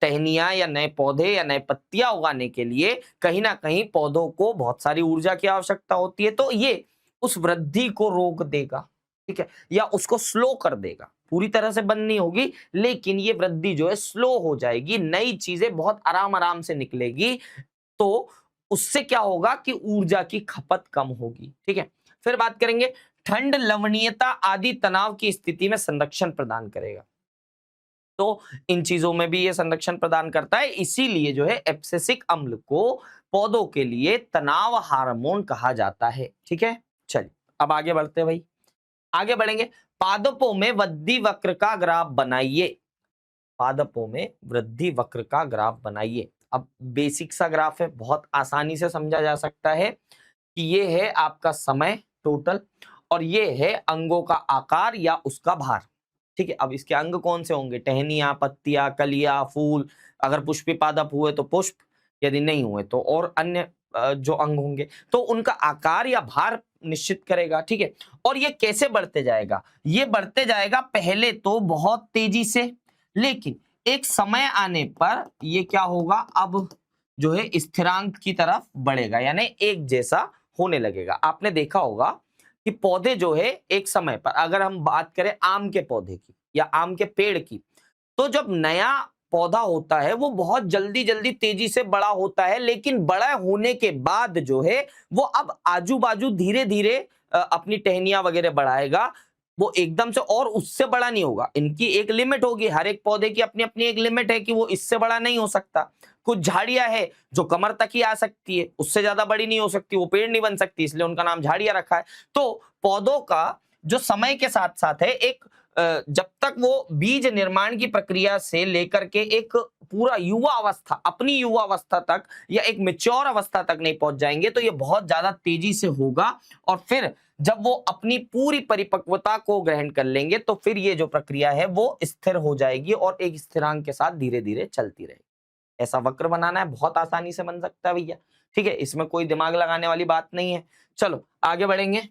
टहनियां या नए पौधे या नए पत्तियां उगाने के लिए कहीं ना कहीं पौधों को बहुत सारी ऊर्जा की आवश्यकता होती है, तो ये उस वृद्धि को रोक देगा, ठीक है, या उसको स्लो कर देगा। पूरी तरह से बंद नहीं होगी, लेकिन ये वृद्धि जो है स्लो हो जाएगी, नई चीजें बहुत आराम आराम से निकलेगी, तो उससे क्या होगा कि ऊर्जा की खपत कम होगी, ठीक है। फिर बात करेंगे, ठंड, लवणीयता आदि तनाव की स्थिति में संरक्षण प्रदान करेगा। तो इन चीजों में भी ये संरक्षण प्रदान करता है, इसीलिए जो है एब्सिसिक अम्ल को पौधों के लिए तनाव हार्मोन कहा जाता है, ठीक है। चलिए अब आगे बढ़ते हैं भाई, आगे बढ़ेंगे। पादपों में वृद्धि वक्र का ग्राफ बनाइए। पादपों में वृद्धि वक्र का ग्राफ बनाइए। अब बेसिक सा ग्राफ है, बहुत आसानी से समझा जा सकता है कि ये है आपका समय टोटल, और ये है अंगों का आकार या उसका भार, ठीक है। अब इसके अंग कौन से होंगे? टहनियां, पत्तियां, कलियां, फूल। अगर पुष्पी पादप हुए तो पुष्प, यदि नहीं हुए तो और अन्य जो अंग होंगे, तो उनका आकार या भार निश्चित करेगा, ठीक है। और ये कैसे बढ़ते जाएगा? ये बढ़ते जाएगा पहले तो बहुत तेजी से, लेकिन एक समय आने पर ये क्या होगा, अब जो है स्थिरांक की तरफ बढ़ेगा, यानी एक जैसा होने लगेगा। आपने देखा होगा कि पौधे जो है एक समय पर, अगर हम बात करें आम के पौधे की या आम के पेड़ की, तो जब नया पौधा होता है वो बहुत जल्दी जल्दी तेजी से बड़ा होता है, लेकिन बड़ा होने के बाद जो है वो अब आजू बाजू धीरे धीरे अपनी टहनियां वगैरह बढ़ाएगा, वो एकदम से और उससे बड़ा नहीं होगा। इनकी एक लिमिट होगी, हर एक पौधे की अपनी अपनी एक लिमिट है कि वो इससे बड़ा नहीं हो सकता। कुछ झाड़ियां है जो कमर तक ही आ सकती है, उससे ज्यादा बड़ी नहीं हो सकती, वो पेड़ नहीं बन सकती, इसलिए उनका नाम झाड़ियां रखा है। तो पौधों का जो समय के साथ साथ है, एक जब तक वो बीज निर्माण की प्रक्रिया से लेकर के एक पूरा युवा अवस्था, अपनी युवा अवस्था तक या एक मैच्योर अवस्था तक नहीं पहुंच जाएंगे, तो ये बहुत ज्यादा तेजी से होगा। और फिर जब वो अपनी पूरी परिपक्वता को ग्रहण कर लेंगे, तो फिर ये जो प्रक्रिया है वो स्थिर हो जाएगी और एक स्थिरांक के साथ धीरे धीरे चलती रहेगी। ऐसा वक्र बनाना है, बहुत आसानी से बन सकता है भैया, ठीक है, इसमें कोई दिमाग लगाने वाली बात नहीं है। चलो आगे बढ़ेंगे।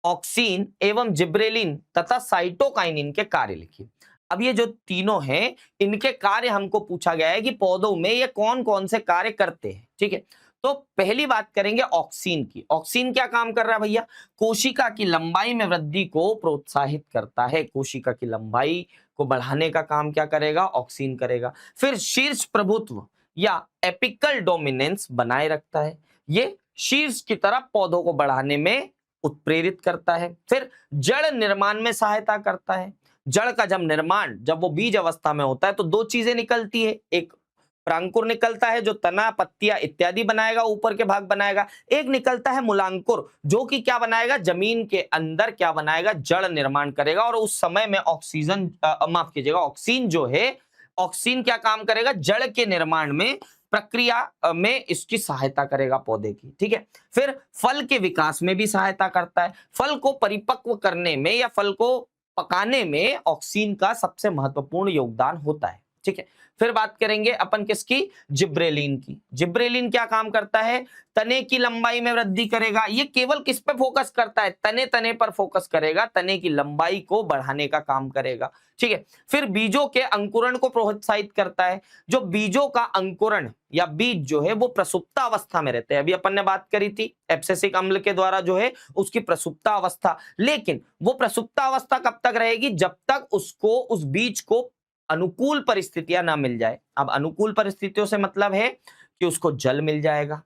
ऑक्सीन एवं जिब्रेलिन तथा साइटोकाइनिन के कार्य लिखिए। अब ये जो तीनों हैं, इनके कार्य हमको पूछा गया है कि पौधों में ये कौन कौन से कार्य करते हैं, ठीक है। तो पहली बात करेंगे ऑक्सीन की। ऑक्सीन क्या काम कर रहा है भैया? कोशिका की लंबाई में वृद्धि को प्रोत्साहित करता है। कोशिका की लंबाई को बढ़ाने का काम क्या करेगा? ऑक्सीन करेगा। फिर शीर्ष प्रभुत्व या एपिकल डोमिनेंस बनाए रखता है, ये शीर्ष की तरफ पौधों को बढ़ाने में उत्प्रेरित करता है। फिर जड़ निर्माण में सहायता करता है। जड़ का जब निर्माण, जब वो बीज अवस्था में होता है, तो दो चीजें निकलती है, एक प्रांकुर निकलता है जो तना, पत्तियां इत्यादि बनाएगा, ऊपर के भाग बनाएगा। एक निकलता है मूलांकुर, जो कि क्या बनाएगा? जमीन के अंदर क्या बनाएगा? जड़ निर्माण करेगा। और उस समय में ऑक्सीजन, माफ कीजिएगा, ऑक्सीन जो है, ऑक्सीन क्या काम करेगा? जड़ के निर्माण में, प्रक्रिया में इसकी सहायता करेगा पौधे की, ठीक है। फिर फल के विकास में भी सहायता करता है। फल को परिपक्व करने में या फल को पकाने में ऑक्सीन का सबसे महत्वपूर्ण योगदान होता है, ठीक है। फिर बात करेंगे अपन किसकी? जिब्रेलिन की। जिब्रेलिन क्या काम करता है? तने की लंबाई में वृद्धि करेगा। ये केवल किस पे फोकस करता है? तने तने पर फोकस करेगा, तने की लंबाई को बढ़ाने का काम करेगा, ठीक है। फिर बीजों के अंकुरण को प्रोत्साहित करता है। जो बीजों का अंकुरण या बीज जो है वो प्रसुप्ता अवस्था में रहते हैं, अभी अपन ने बात करी थी एब्सिसिक अम्ल के द्वारा जो है उसकी प्रसुप्ता अवस्था, लेकिन वो प्रसुप्ता अवस्था कब तक रहेगी? जब तक उसको, उस बीज को अनुकूल परिस्थितियां ना मिल जाए। अब अनुकूल परिस्थितियों से मतलब है कि उसको जल मिल जाएगा,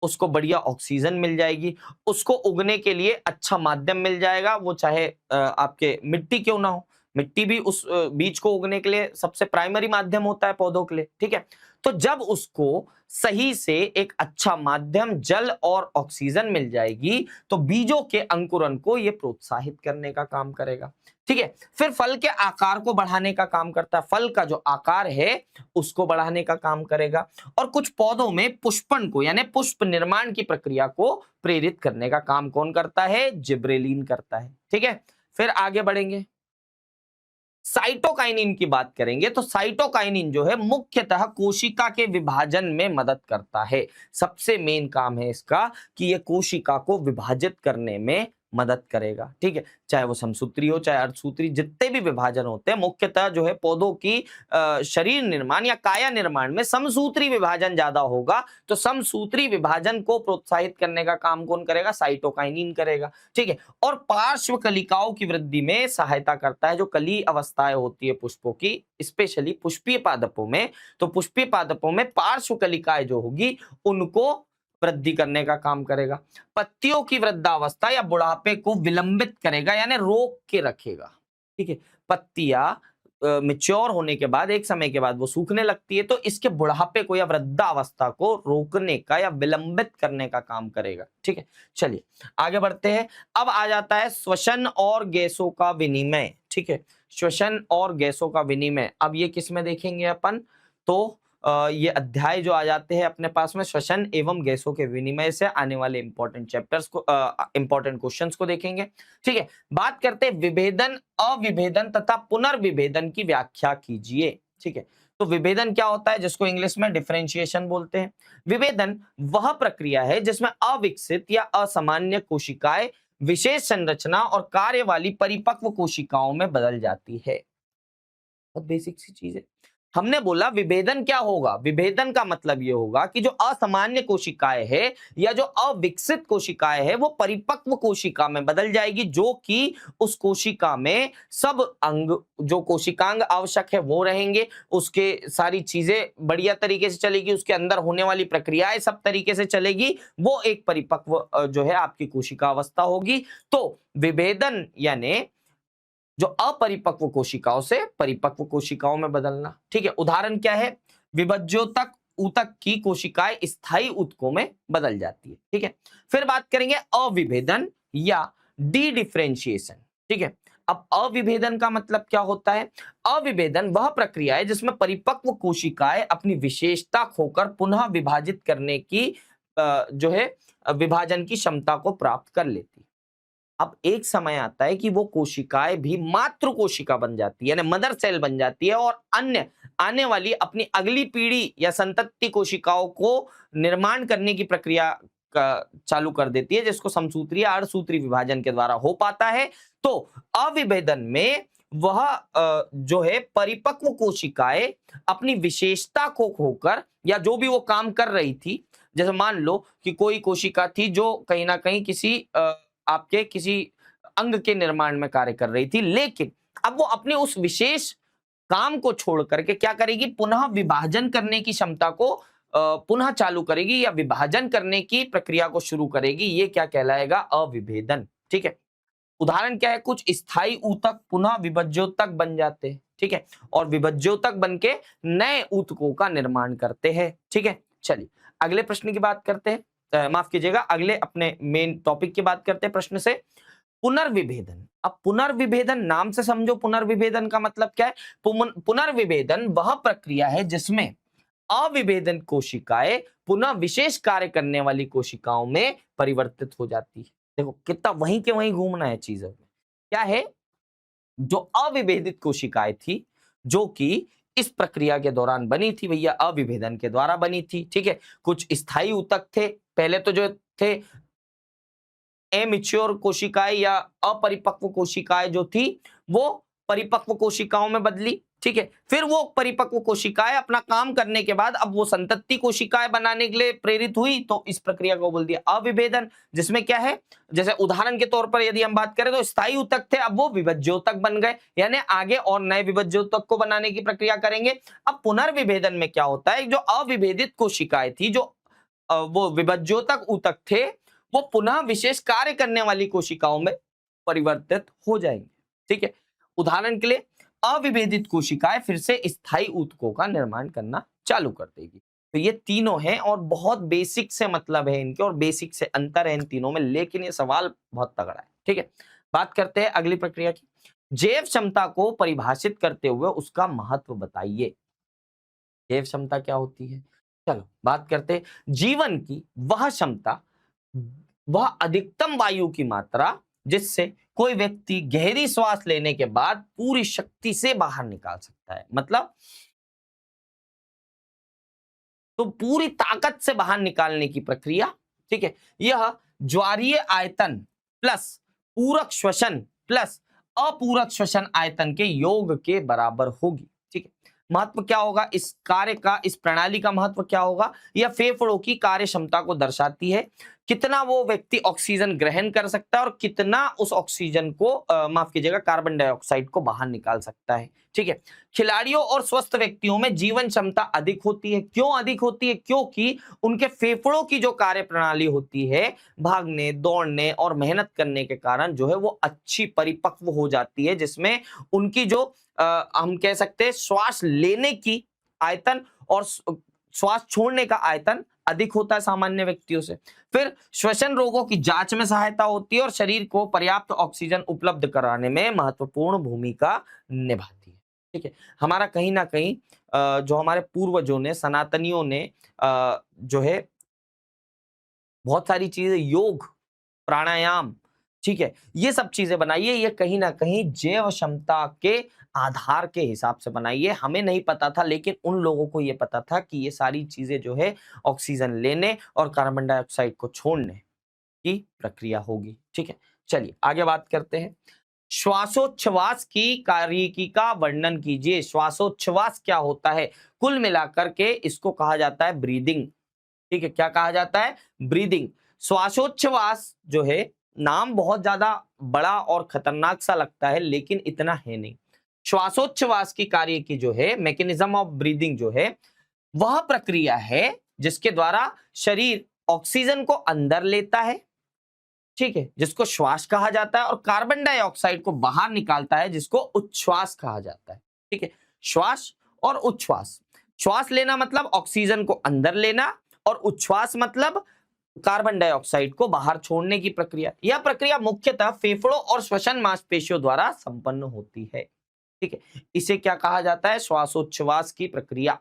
उसको बढ़िया ऑक्सीजन मिल जाएगी, उसको उगने के लिए अच्छा माध्यम मिल जाएगा, वो चाहे आपके मिट्टी क्यों ना हो, मिट्टी भी उस बीज को उगने के लिए सबसे प्राइमरी माध्यम होता है पौधों के लिए, ठीक है। तो जब उसको सही से एक अच्छा माध्यम, जल और ऑक्सीजन मिल जाएगी, तो बीजों के अंकुरण को ये प्रोत्साहित करने का काम करेगा, ठीक है। फिर फल के आकार को बढ़ाने का काम करता है। फल का जो आकार है उसको बढ़ाने का काम करेगा। और कुछ पौधों में पुष्पन को, यानी पुष्प निर्माण की प्रक्रिया को प्रेरित करने का काम कौन करता है? जिब्रेलिन करता है, ठीक है। फिर आगे बढ़ेंगे, साइटोकाइनिन की बात करेंगे। तो साइटोकाइनिन जो है मुख्यतः कोशिका के विभाजन में मदद करता है। सबसे मेन काम है इसका कि यह कोशिका को विभाजित करने में मदद करेगा। ठीक है, चाहे वो समसूत्री हो चाहे अर्धसूत्री, जितने भी विभाजन होते हैं मुख्यतः जो है पौधों की शरीर निर्माण या काया निर्माण में समसूत्री विभाजन ज्यादा होगा, तो समसूत्री विभाजन को प्रोत्साहित करने का काम कौन करेगा? साइटोकाइनिन करेगा। ठीक है, और पार्श्व कलिकाओं की वृद्धि में सहायता करता है, जो कली अवस्थाएं होती है पुष्पों की, स्पेशली पुष्पीय पादपों में। तो पुष्पीय पादपों में पार्श्व कलिकाएं जो होगी उनको वृद्धि करने का काम करेगा। पत्तियों की वृद्धावस्था या बुढ़ापे को विलंबित करेगा, यानी रोक के रखेगा। ठीक है, पत्तियां मैच्योर होने के बाद एक समय के बाद वो सूखने लगती है, तो इसके बुढ़ापे को या वृद्धावस्था को रोकने का या विलंबित करने का काम करेगा। ठीक है, चलिए आगे बढ़ते हैं। अब आ जाता है श्वसन और गैसों का विनिमय। ठीक है, श्वसन और गैसों का विनिमय, अब ये किस में देखेंगे अपन? तो ये अध्याय जो आ जाते हैं अपने पास में श्वसन एवं गैसों के विनिमय से आने वाले इंपॉर्टेंट चैप्टर्स को, इंपॉर्टेंट क्वेश्चंस को देखेंगे। ठीक है, बात करते हैं विभेदन, अविभेदन तथा पुनर्विभेदन की व्याख्या कीजिए। ठीक है, तो विभेदन क्या होता है, जिसको इंग्लिश में डिफरेंशिएशन बोलते हैं। विभेदन वह प्रक्रिया है जिसमें अविकसित या असामान्य कोशिकाएं विशेष संरचना और कार्य वाली परिपक्व कोशिकाओं में बदल जाती है। बहुत बेसिक सी चीज है। हमने बोला विभेदन क्या होगा? विभेदन का मतलब ये होगा कि जो असामान्य कोशिकाएं है या जो अविकसित कोशिकाएं है वो परिपक्व कोशिका में बदल जाएगी, जो कि उस कोशिका में सब अंग, जो कोशिकांग आवश्यक है वो रहेंगे, उसके सारी चीजें बढ़िया तरीके से चलेगी, उसके अंदर होने वाली प्रक्रियाएं सब तरीके से चलेगी, वो एक परिपक्व जो है आपकी कोशिका अवस्था होगी। तो विभेदन यानी जो अपरिपक्व कोशिकाओं से परिपक्व कोशिकाओं में बदलना। ठीक है, उदाहरण क्या है? विभज्योतक ऊतक की कोशिकाएं स्थायी ऊतकों में बदल जाती है। ठीक है, फिर बात करेंगे अविभेदन या डी डिफरेंशिएशन। ठीक है, अब अविभेदन का मतलब क्या होता है? अविभेदन वह प्रक्रिया है जिसमें परिपक्व कोशिकाएं अपनी विशेषता खोकर पुनः विभाजित करने की जो है विभाजन की क्षमता को प्राप्त कर लेती है। अब एक समय आता है कि वो कोशिकाएं भी मातृ कोशिका बन जाती है, यानी मदर सेल बन जाती है, और अन्य आने वाली अपनी अगली पीढ़ी या संतति कोशिकाओं को निर्माण करने की प्रक्रिया चालू कर देती है, जिसको समसूत्री या अर्धसूत्री विभाजन के द्वारा हो पाता है। तो अविभेदन में वह जो है परिपक्व कोशिकाएं अपनी विशेषता को खोकर, या जो भी वो काम कर रही थी, जैसे मान लो कि कोई कोशिका थी जो कहीं ना कहीं किसी आपके किसी अंग के निर्माण में कार्य कर रही थी, लेकिन अब वो अपने उस विशेष काम को छोड़ करके क्या करेगी? पुनः विभाजन करने की क्षमता को पुनः चालू करेगी या विभाजन करने की प्रक्रिया को शुरू करेगी। ये क्या कहलाएगा? अविभेदन। ठीक है, उदाहरण क्या है? कुछ स्थायी ऊतक पुनः विभज्योतक बन जाते हैं। ठीक है, और विभज्योतक बन के नए ऊतकों का निर्माण करते हैं। ठीक है, चलिए अगले प्रश्न की बात करते हैं, माफ कीजिएगा, अगले अपने मेन टॉपिक की बात करते हैं प्रश्न से। पुनर्विभेदन। अब पुनर्विभेदन नाम से समझो, पुनर्विभेदन का मतलब क्या है? पुनर्विभेदन वह प्रक्रिया है जिसमें अविभेदन कोशिकाएं पुनः विशेष कार्य करने वाली कोशिकाओं में परिवर्तित हो जाती है। देखो कितना वहीं के वहीं घूमना है चीजों में। क्या है? जो अविभेदित कोशिकाएं थी, जो कि इस प्रक्रिया के दौरान बनी थी भैया, अविभेदन के द्वारा बनी थी। ठीक है, कुछ स्थायी ऊतक थे, पहले तो जो थे एमिच्योर कोशिकाएं या अपरिपक्व कोशिकाएं जो थी वो परिपक्व कोशिकाओं में बदली। ठीक है, फिर वो परिपक्व कोशिकाएं अपना काम करने के बाद अब वो संतति कोशिकाएं बनाने के लिए प्रेरित हुई, तो इस प्रक्रिया को बोल दिया अविभेदन। जिसमें क्या है, जैसे उदाहरण के तौर पर यदि हम बात करें तो स्थायी ऊतक थे, अब वो विभज्योतक बन गए, यानी आगे और नए विभज्योतक को बनाने की प्रक्रिया करेंगे। अब पुनर्विभेदन में क्या होता है? जो अविभेदित कोशिकाएं थी, जो वो विभज्योतक ऊतक थे, वो पुनः विशेष कार्य करने वाली कोशिकाओं में परिवर्तित हो जाएंगे। ठीक है, उदाहरण के लिए अविभेदित कोशिकाएं फिर से स्थायी ऊतकों का निर्माण करना चालू कर देगी। तो ये तीनों हैं और बहुत बेसिक से मतलब है इनके, और बेसिक से अंतर है इन तीनों में, लेकिन ये सवाल बहुत तगड़ा है। ठीक है, बात करते हैं अगली प्रक्रिया की। जैव क्षमता को परिभाषित करते हुए उसका महत्व बताइए। जैव क्षमता क्या होती है? चलो बात करते हैं। जीवन की वह क्षमता, वह अधिकतम वायु की मात्रा जिससे कोई व्यक्ति गहरी श्वास लेने के बाद पूरी शक्ति से बाहर निकाल सकता है, मतलब तो पूरी ताकत से बाहर निकालने की प्रक्रिया। ठीक है, यह ज्वारीय आयतन प्लस पूरक श्वसन प्लस अपूरक श्वसन आयतन के योग के बराबर होगी। ठीक है, महत्व क्या होगा इस कार्य का, इस प्रणाली का महत्व क्या होगा? यह फेफड़ों की कार्य क्षमता को दर्शाती है, कितना वो व्यक्ति ऑक्सीजन ग्रहण कर सकता है और कितना उस ऑक्सीजन को माफ कीजिएगा कार्बन डाइऑक्साइड को बाहर निकाल सकता है। ठीक है, खिलाड़ियों और स्वस्थ व्यक्तियों में जीवन क्षमता अधिक होती है। क्यों अधिक होती है? क्योंकि उनके फेफड़ों की जो कार्य प्रणाली होती है भागने, दौड़ने और मेहनत करने के कारण जो है वो अच्छी परिपक्व हो जाती है, जिसमें उनकी जो हम कह सकते हैं श्वास लेने की आयतन और श्वास छोड़ने का आयतन अधिक होता है सामान्य व्यक्तियों से। फिर श्वसन रोगों की जांच में सहायता होती है और शरीर को पर्याप्त ऑक्सीजन उपलब्ध कराने में महत्वपूर्ण भूमिका निभाती है। ठीक है, हमारा कहीं ना कहीं जो हमारे पूर्वजों ने, सनातनियों ने जो है बहुत सारी चीजें, योग, प्राणायाम, ठीक है, ये सब चीजें बनाई है, ये कहीं ना कहीं जैव क्षमता के आधार के हिसाब से बनाई है। हमें नहीं पता था, लेकिन उन लोगों को ये पता था कि ये सारी चीजें जो है ऑक्सीजन लेने और कार्बन डाइऑक्साइड को छोड़ने की प्रक्रिया होगी। ठीक है, चलिए आगे बात करते हैं। श्वासोच्छ्वास की कार्यकी का वर्णन कीजिए। श्वासोच्छ्वास क्या होता है? कुल मिलाकर के इसको कहा जाता है ब्रीदिंग। ठीक है, क्या कहा जाता है? ब्रीदिंग। श्वासोच्छ्वास जो है, नाम बहुत ज्यादा बड़ा और खतरनाक सा लगता है, लेकिन इतना है नहीं। श्वासोच्छ्वास की कार्य की जो है मैकेनिज्म ऑफ ब्रीदिंग जो है, वह प्रक्रिया है जिसके द्वारा शरीर ऑक्सीजन को अंदर लेता है, ठीक है, जिसको श्वास कहा जाता है, और कार्बन डाइऑक्साइड को बाहर निकालता है, जिसको उच्छ्वास कहा जाता है। ठीक है, श्वास और उच्छ्वास। श्वास लेना मतलब ऑक्सीजन को अंदर लेना, और उच्छ्वास मतलब कार्बन डाइऑक्साइड को बाहर छोड़ने की प्रक्रिया। यह प्रक्रिया मुख्यतः फेफड़ों और श्वसन मांसपेशियों द्वारा संपन्न होती है। ठीक है, इसे क्या कहा जाता है? श्वासोच्छ्वास की प्रक्रिया।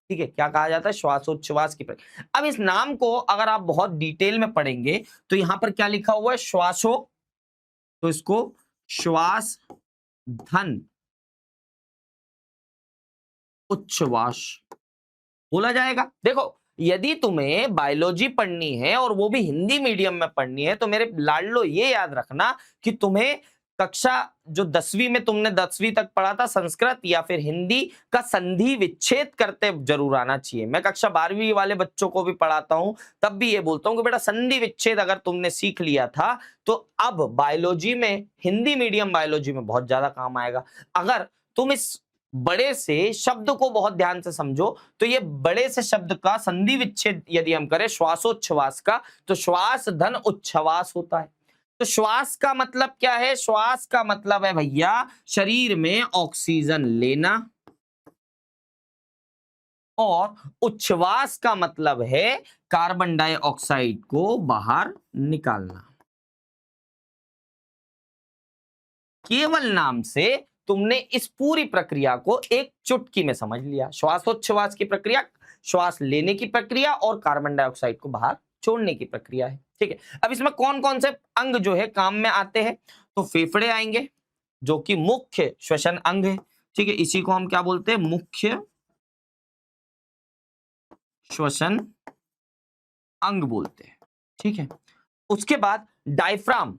ठीक है, क्या कहा जाता है? श्वासोच्छ्वास की प्रक्रिया। अब इस नाम को अगर आप बहुत डिटेल में पढ़ेंगे तो यहां पर क्या लिखा हुआ है? श्वासो, तो इसको श्वास धन उच्छ्वास बोला जाएगा। देखो, यदि तुम्हें बायोलॉजी पढ़नी है और वो भी हिंदी मीडियम में पढ़नी है, तो मेरे लाडलो ये याद रखना कि तुम्हें कक्षा जो 10वीं में तुमने 10वीं तक पढ़ा था संस्कृत या फिर हिंदी का संधि विच्छेद करते जरूर आना चाहिए। मैं कक्षा 12वीं वाले बच्चों को भी पढ़ाता हूं, तब भी ये बोलता हूं कि बेटा संधि विच्छेद अगर तुमने सीख लिया था तो अब बायोलॉजी में, हिंदी मीडियम बायोलॉजी में बहुत ज्यादा काम आएगा। अगर तुम इस बड़े से शब्द को बहुत ध्यान से समझो तो ये बड़े से शब्द का संधि विच्छेद यदि हम करें श्वासोच्छ्वास का, तो श्वास धन उच्छ्वास होता है। तो श्वास का मतलब क्या है? श्वास का मतलब है भैया शरीर में ऑक्सीजन लेना, और उच्छ्वास का मतलब है कार्बन डाइऑक्साइड को बाहर निकालना। केवल नाम से तुमने इस पूरी प्रक्रिया को एक चुटकी में समझ लिया। श्वासोच्छ्वास की प्रक्रिया श्वास लेने की प्रक्रिया और कार्बन डाइऑक्साइड को बाहर छोड़ने की प्रक्रिया है। ठीक है, अब इसमें कौन कौन से अंग जो है काम में आते हैं? तो फेफड़े आएंगे जो कि मुख्य श्वसन अंग है। ठीक है, इसी को हम क्या बोलते हैं? मुख्य श्वसन अंग बोलते हैं। ठीक है, उसके बाद डायफ्राम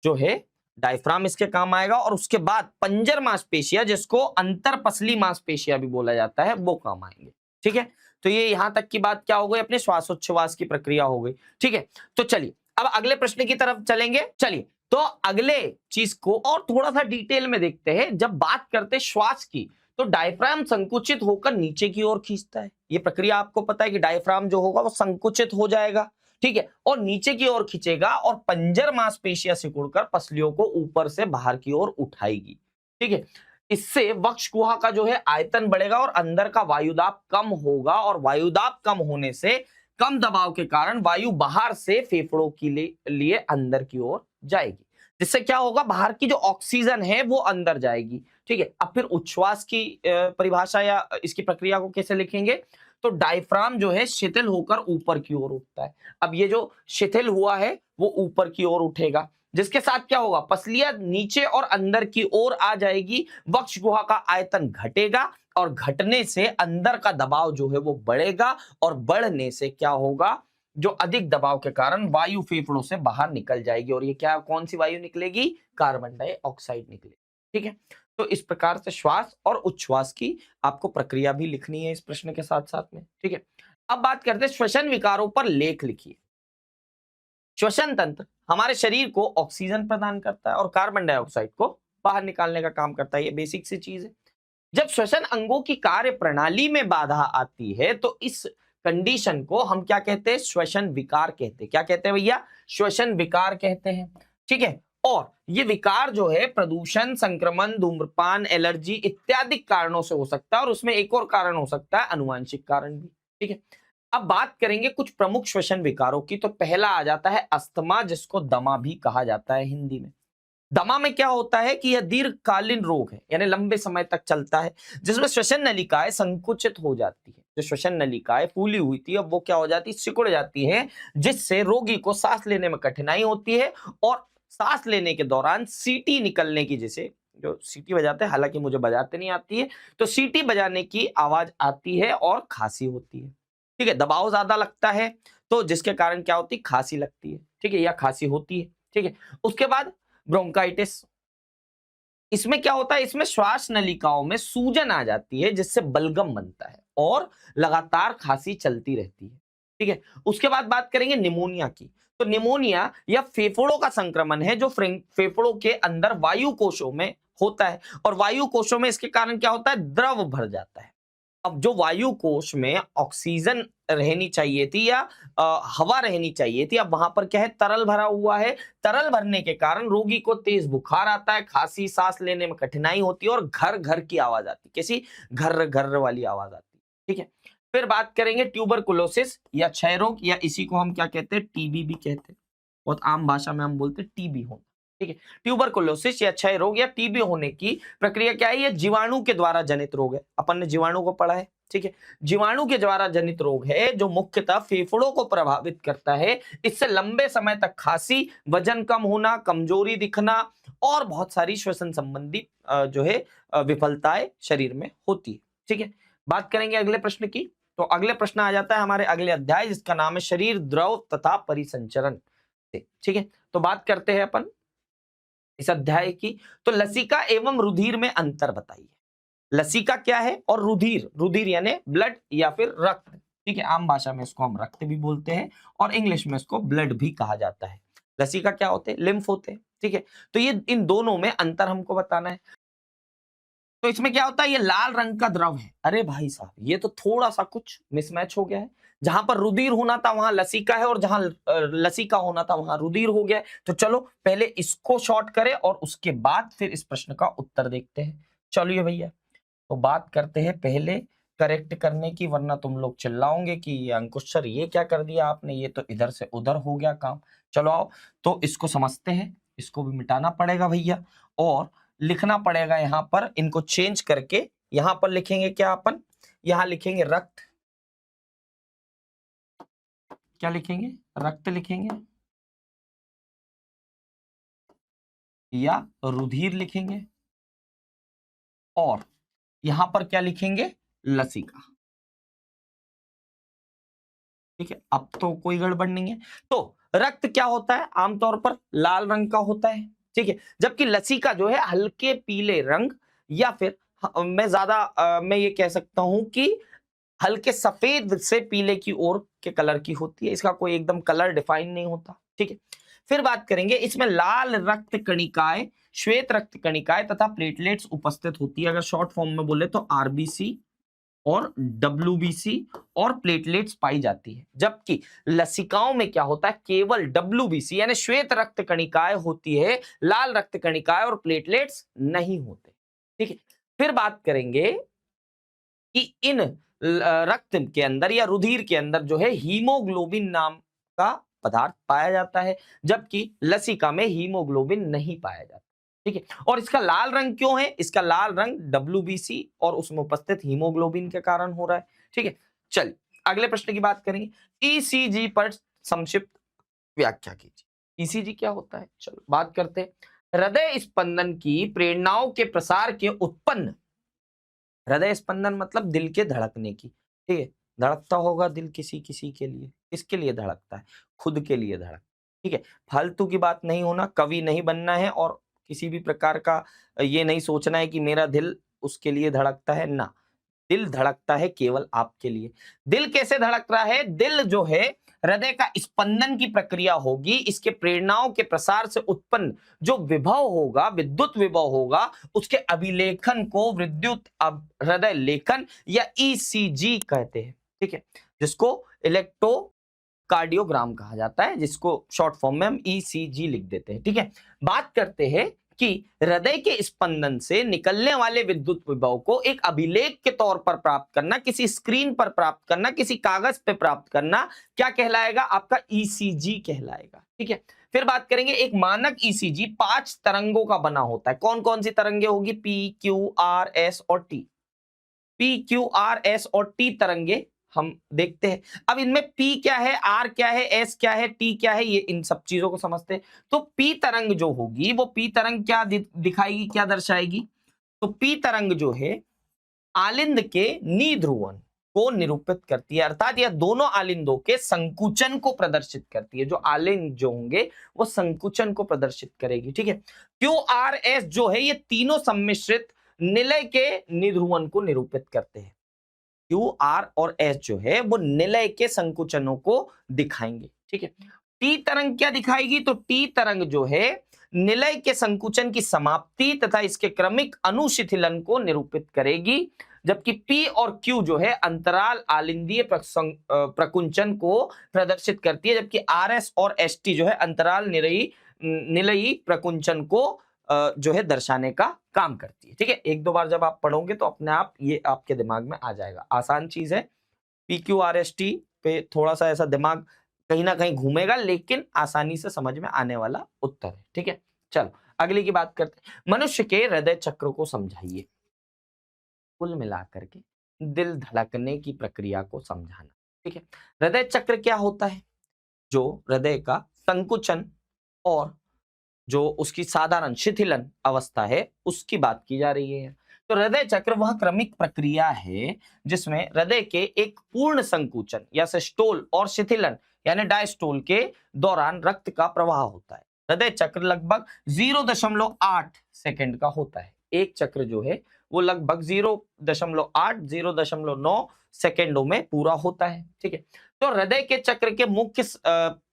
जो है, डायफ्राम इसके काम आएगा, और उसके बाद पंजर मांसपेशियां जिसको अंतर पसली मांसपेशियां भी बोला जाता है, वो काम आएंगे। ठीक है, तो ये यहां तक की बात क्या हो गई? अपने श्वासोच्छ्वास की प्रक्रिया हो गई। ठीक है, तो चलिए अब अगले प्रश्न की तरफ चलेंगे। चलिए, तो अगले चीज को और थोड़ा सा डिटेल में देखते हैं। जब बात करते हैं श्वास की, तो डायफ्राम संकुचित होकर नीचे की ओर खींचता है। ये प्रक्रिया आपको पता है कि डायफ्राम जो होगा वो संकुचित हो जाएगा, ठीक है, और नीचे की ओर खींचेगा, और पंजर मांसपेशियां सिकुड़कर पसलियों को ऊपर से बाहर की ओर उठाएगी। ठीक है, इससे वक्ष गुहा का जो है आयतन बढ़ेगा और अंदर का वायुदाब कम होगा, और वायुदाब कम होने से कम दबाव के कारण वायु बाहर से फेफड़ों के लिए अंदर की ओर जाएगी, जिससे क्या होगा? बाहर की जो ऑक्सीजन है वो अंदर जाएगी। ठीक है, अब फिर उच्छ्वास की परिभाषा या इसकी प्रक्रिया को कैसे लिखेंगे? तो डायफ्राम जो है शिथिल होकर ऊपर की ओर उठता है। अब ये जो शिथिल हुआ है वो ऊपर की ओर उठेगा, जिसके साथ क्या होगा? पसलियां नीचे और अंदर की ओर आ जाएगी, वक्ष गुहा का आयतन घटेगा, और घटने से अंदर का दबाव जो है वो बढ़ेगा, और बढ़ने से क्या होगा? जो अधिक दबाव के कारण वायु फेफड़ों से बाहर निकल जाएगी, और ये क्या, कौन सी वायु निकलेगी, कार्बन डाइऑक्साइड निकलेगी। ठीक है, तो इस प्रकार से श्वास और उच्छ्वास की आपको प्रक्रिया भी लिखनी है इस प्रश्न के साथ साथ में। ठीक है, अब बात करते हैं श्वसन विकारों पर लेख लिखिए। श्वसन तंत्र हमारे शरीर को ऑक्सीजन प्रदान करता है और कार्बन डाइऑक्साइड को बाहर निकालने का काम करता है, ये बेसिक सी चीज है। जब श्वसन अंगों की कार्य प्रणाली में बाधा आती है तो इस कंडीशन को हम क्या कहते हैं, श्वसन विकार कहते हैं। क्या कहते हैं भैया, श्वसन विकार कहते हैं। ठीक है, और ये विकार जो है प्रदूषण, संक्रमण, धूम्रपान, एलर्जी इत्यादि कारणों से हो सकता है, और उसमें एक और कारण हो सकता है अनुवांशिक कारण भी। ठीक है, अब बात करेंगे कुछ प्रमुख श्वसन विकारों की। तो पहला आ जाता है अस्थमा, जिसको दमा भी कहा जाता है हिंदी में। दमा में क्या होता है कि यह दीर्घकालीन रोग है, यानी लंबे समय तक चलता है, जिसमें श्वसन नलिकाएं संकुचित हो जाती है। जो श्वसन नलिकाएं फूली हुई थी, अब वो क्या हो जाती है, सिकुड़ जाती है, जिससे रोगी को सांस लेने में कठिनाई होती है, और सांस लेने के दौरान सीटी निकलने की, जैसे जो सीटी बजाते हैं, हालांकि मुझे बजाते नहीं आती है, तो सीटी बजाने की आवाज आती है और खांसी होती है। ठीक है, दबाव ज्यादा लगता है, तो जिसके कारण क्या होती है, खांसी लगती है। ठीक है, या खांसी होती है। ठीक है, उसके बाद ब्रोंकाइटिस, इसमें क्या होता है, इसमें श्वास नलिकाओं में सूजन आ जाती है, जिससे बलगम बनता है और लगातार खांसी चलती रहती है। ठीक है, उसके बाद बात करेंगे निमोनिया की। तो निमोनिया या फेफड़ों का संक्रमण है, जो फेफड़ों के अंदर वायु कोशों में होता है, और वायु कोशों में इसके कारण क्या होता है, द्रव भर जाता है। अब जो वायु कोश में ऑक्सीजन रहनी चाहिए थी या हवा रहनी चाहिए थी, अब वहां पर क्या है, तरल भरा हुआ है। तरल भरने के कारण रोगी को तेज बुखार आता है, खांसी, सांस लेने में कठिनाई होती है, और घर घर की आवाज आती है, कैसी, घर घर वाली आवाज आती है। ठीक है, फिर बात करेंगे ट्यूबरकुलोसिस या क्षय रोग, या इसी को हम क्या कहते हैं, टीबी भी कहते हैं। बहुत आम भाषा में हम बोलते हैं टीबी होना। ठीक है, ट्यूबरकुलोसिस या क्षय रोग या टीबी होने की प्रक्रिया क्या है, ये जीवाणु के द्वारा जनित रोग है। अपन ने जीवाणु को पढ़ा है। ठीक है, जीवाणु के द्वारा जनित रोग है, जो मुख्यतः फेफड़ों को प्रभावित करता है। इससे लंबे समय तक खांसी, वजन कम होना, कमजोरी दिखना, और बहुत सारी श्वसन संबंधी जो है विफलताएं शरीर में होती है। ठीक है, बात करेंगे अगले प्रश्न की। तो अगले प्रश्न आ जाता है हमारे अगले अध्याय, जिसका नाम है शरीर द्रव तथा परिसंचरण। ठीक है, तो बात करते हैं अपन इस अध्याय की। तो लसिका एवं रुधिर में अंतर बताइए। लसिका क्या है और रुधिर, रुधिर यानी ब्लड या फिर रक्त। ठीक है, आम भाषा में इसको हम रक्त भी बोलते हैं, और इंग्लिश में इसको ब्लड भी कहा जाता है। लसिका क्या होते हैं, लिम्फ होते हैं। ठीक है, तो ये इन दोनों में अंतर हमको बताना है। तो इसमें क्या होता है, ये लाल रंग का द्रव है। अरे भाई साहब, ये तो थोड़ा सा कुछ मिसमैच हो गया है। जहां पर रुधिर होना था वहां लसिका है, और जहां लसिका होना था वहां रुधिर हो गया है। तो चलो पहले इसको शॉर्ट करें, और उसके बाद फिर इस प्रश्न का उत्तर देखते हैं। चलिए भैया, तो बात करते हैं पहले करेक्ट करने की, वरना तुम लोग चिल्लाओगे कि ये अंकुश सर ये क्या कर दिया आपने, ये तो इधर से उधर हो गया काम। चलो आओ, तो इसको समझते हैं। इसको भी मिटाना पड़ेगा भैया, और लिखना पड़ेगा यहाँ पर, इनको चेंज करके यहाँ पर लिखेंगे क्या अपन, यहाँ लिखेंगे रक्त। क्या लिखेंगे, रक्त लिखेंगे, या रुधिर लिखेंगे, और यहां पर क्या लिखेंगे, लसिका। ठीक है, अब तो कोई गड़बड़ नहीं है। तो रक्त क्या होता है, आमतौर पर लाल रंग का होता है। ठीक है, जबकि लसिका जो है हल्के पीले रंग, या फिर मैं ये कह सकता हूं कि हल्के सफेद से पीले की ओर के कलर की होती है। इसका कोई एकदम कलर डिफाइन नहीं होता। ठीक है, फिर बात करेंगे, इसमें लाल रक्त कणिकाएं, श्वेत रक्त कणिकाएं तथा प्लेटलेट्स उपस्थित होती है। अगर शॉर्ट फॉर्म में बोले तो आरबीसी और डब्ल्यूबीसी और प्लेटलेट्स पाई जाती है। जबकि लसिकाओं में क्या होता है, केवल डब्ल्यूबीसी यानी श्वेत रक्त कणिकाएं होती है, लाल रक्त कणिकाएं और प्लेटलेट्स नहीं होते। ठीक है, फिर बात करेंगे कि इन रक्त के अंदर या रुधिर के अंदर जो है हीमोग्लोबिन नाम का पदार्थ पाया जाता है, जबकि लसिका में हीमोग्लोबिन नहीं पाया जाता। ठीक है, और इसका लाल रंग क्यों है, इसका लाल रंग डब्ल्यूबीसी और उसमें उपस्थित हीमोग्लोबिन के कारण हो रहा है। ठीक है, चलिए अगले प्रश्न की बात करेंगे। ईसीजी पर संक्षिप्त व्याख्या कीजिए। ईसीजी क्या होता है, चलो बात करते हैं। हृदय स्पंदन की प्रेरणाओं के प्रसार के उत्पन्न, हृदय स्पंदन मतलब दिल के धड़कने की, ठीक है, धड़कता होगा दिल किसी किसी के लिए, किसके लिए धड़कता है? खुद के लिए धड़कता है, ठीक है। फालतू की बात नहीं होना, कवि नहीं बनना है और किसी भी प्रकार का ये नहीं सोचना है कि मेरा दिल उसके लिए धड़कता है ना, दिल धड़कता है केवल आपके लिए। दिल कैसे धड़क रहा है? दिल जो है हृदय का स्पंदन की प्रक्रिया होगी, इसके प्रेरणाओं के प्रसार से उत्पन्न जो विभव होगा, विद्युत विभव होगा, उसके अभिलेखन को विद्युत हृदय लेखन या ईसीजी कहते हैं, ठीक है, जिसको इलेक्ट्रो कार्डियोग्राम कहा जाता है, जिसको शॉर्ट फॉर्म में हम ईसीजी लिख देते हैं, ठीक है। बात करते हैं कि हृदय के स्पंदन से निकलने वाले विद्युत विभव को एक अभिलेख के तौर पर प्राप्त करना, किसी स्क्रीन पर प्राप्त करना, किसी कागज पे प्राप्त करना, क्या कहलाएगा? आपका ईसीजी कहलाएगा, ठीक है। फिर बात करेंगे, एक मानक ईसीजी 5 तरंगों का बना होता है। कौन कौन सी तरंगे होगी? पी, क्यू, आर, एस और T. P, Q, R, S और टी तरंगे हम देखते हैं। अब इनमें पी क्या है, आर क्या है, एस क्या है, टी क्या है, ये इन सब चीजों को समझते हैं। तो पी तरंग जो होगी वो पी तरंग क्या दिखाएगी, क्या दर्शाएगी? तो पी तरंग जो है आलिंद के निध्रुवन को निरूपित करती है, अर्थात यह दोनों आलिंदों के संकुचन को प्रदर्शित करती है। जो आलिंद जो होंगे वो संकुचन को प्रदर्शित करेगी, ठीक है। क्यू, आर, एस जो है ये तीनों सम्मिश्रित निलय के निध्रुवन को निरूपित करते हैं। क्यू, आर और एस जो है वो निलय के संकुचनों को दिखाएंगे, ठीक है। टी तरंग क्या दिखाएगी? तो टी तरंग जो है निलय के संकुचन की समाप्ति तथा इसके क्रमिक अनुशिथिलन को निरूपित करेगी, जबकि पी और क्यू जो है अंतराल आलिंदीय प्रकुंचन को प्रदर्शित करती है, जबकि आर, एस और एस टी जो है अंतराल निलयी प्रकुंचन को जो है दर्शाने का काम करती है, ठीक है। एक दो बार जब आप पढ़ोगे तो अपने आप ये आपके दिमाग में आ जाएगा। आसान चीज है, P, Q, R, S, T पे थोड़ा सा ऐसा दिमाग कहीं ना कहीं घूमेगा, लेकिन आसानी से समझ में आने वाला उत्तर है, ठीक है। चलो अगली की बात करते हैं। मनुष्य के हृदय चक्र को समझाइए। कुल मिलाकर के दिल धड़कने की प्रक्रिया को समझाना, ठीक है। हृदय चक्र क्या होता है? जो हृदय का संकुचन और जो उसकी साधारण शिथिलन अवस्था है उसकी बात की जा रही है। तो हृदय चक्र वह क्रमिक प्रक्रिया है जिसमें हृदय के एक पूर्ण संकुचन या सिस्टोल और शिथिलन यानी डायस्टोल के दौरान रक्त का प्रवाह होता है। हृदय चक्र लगभग 0.8 सेकंड का होता है। एक चक्र जो है वो लगभग 0.8 0.9 सेकेंडों में पूरा होता है, ठीक है। तो हृदय के चक्र के मुख्य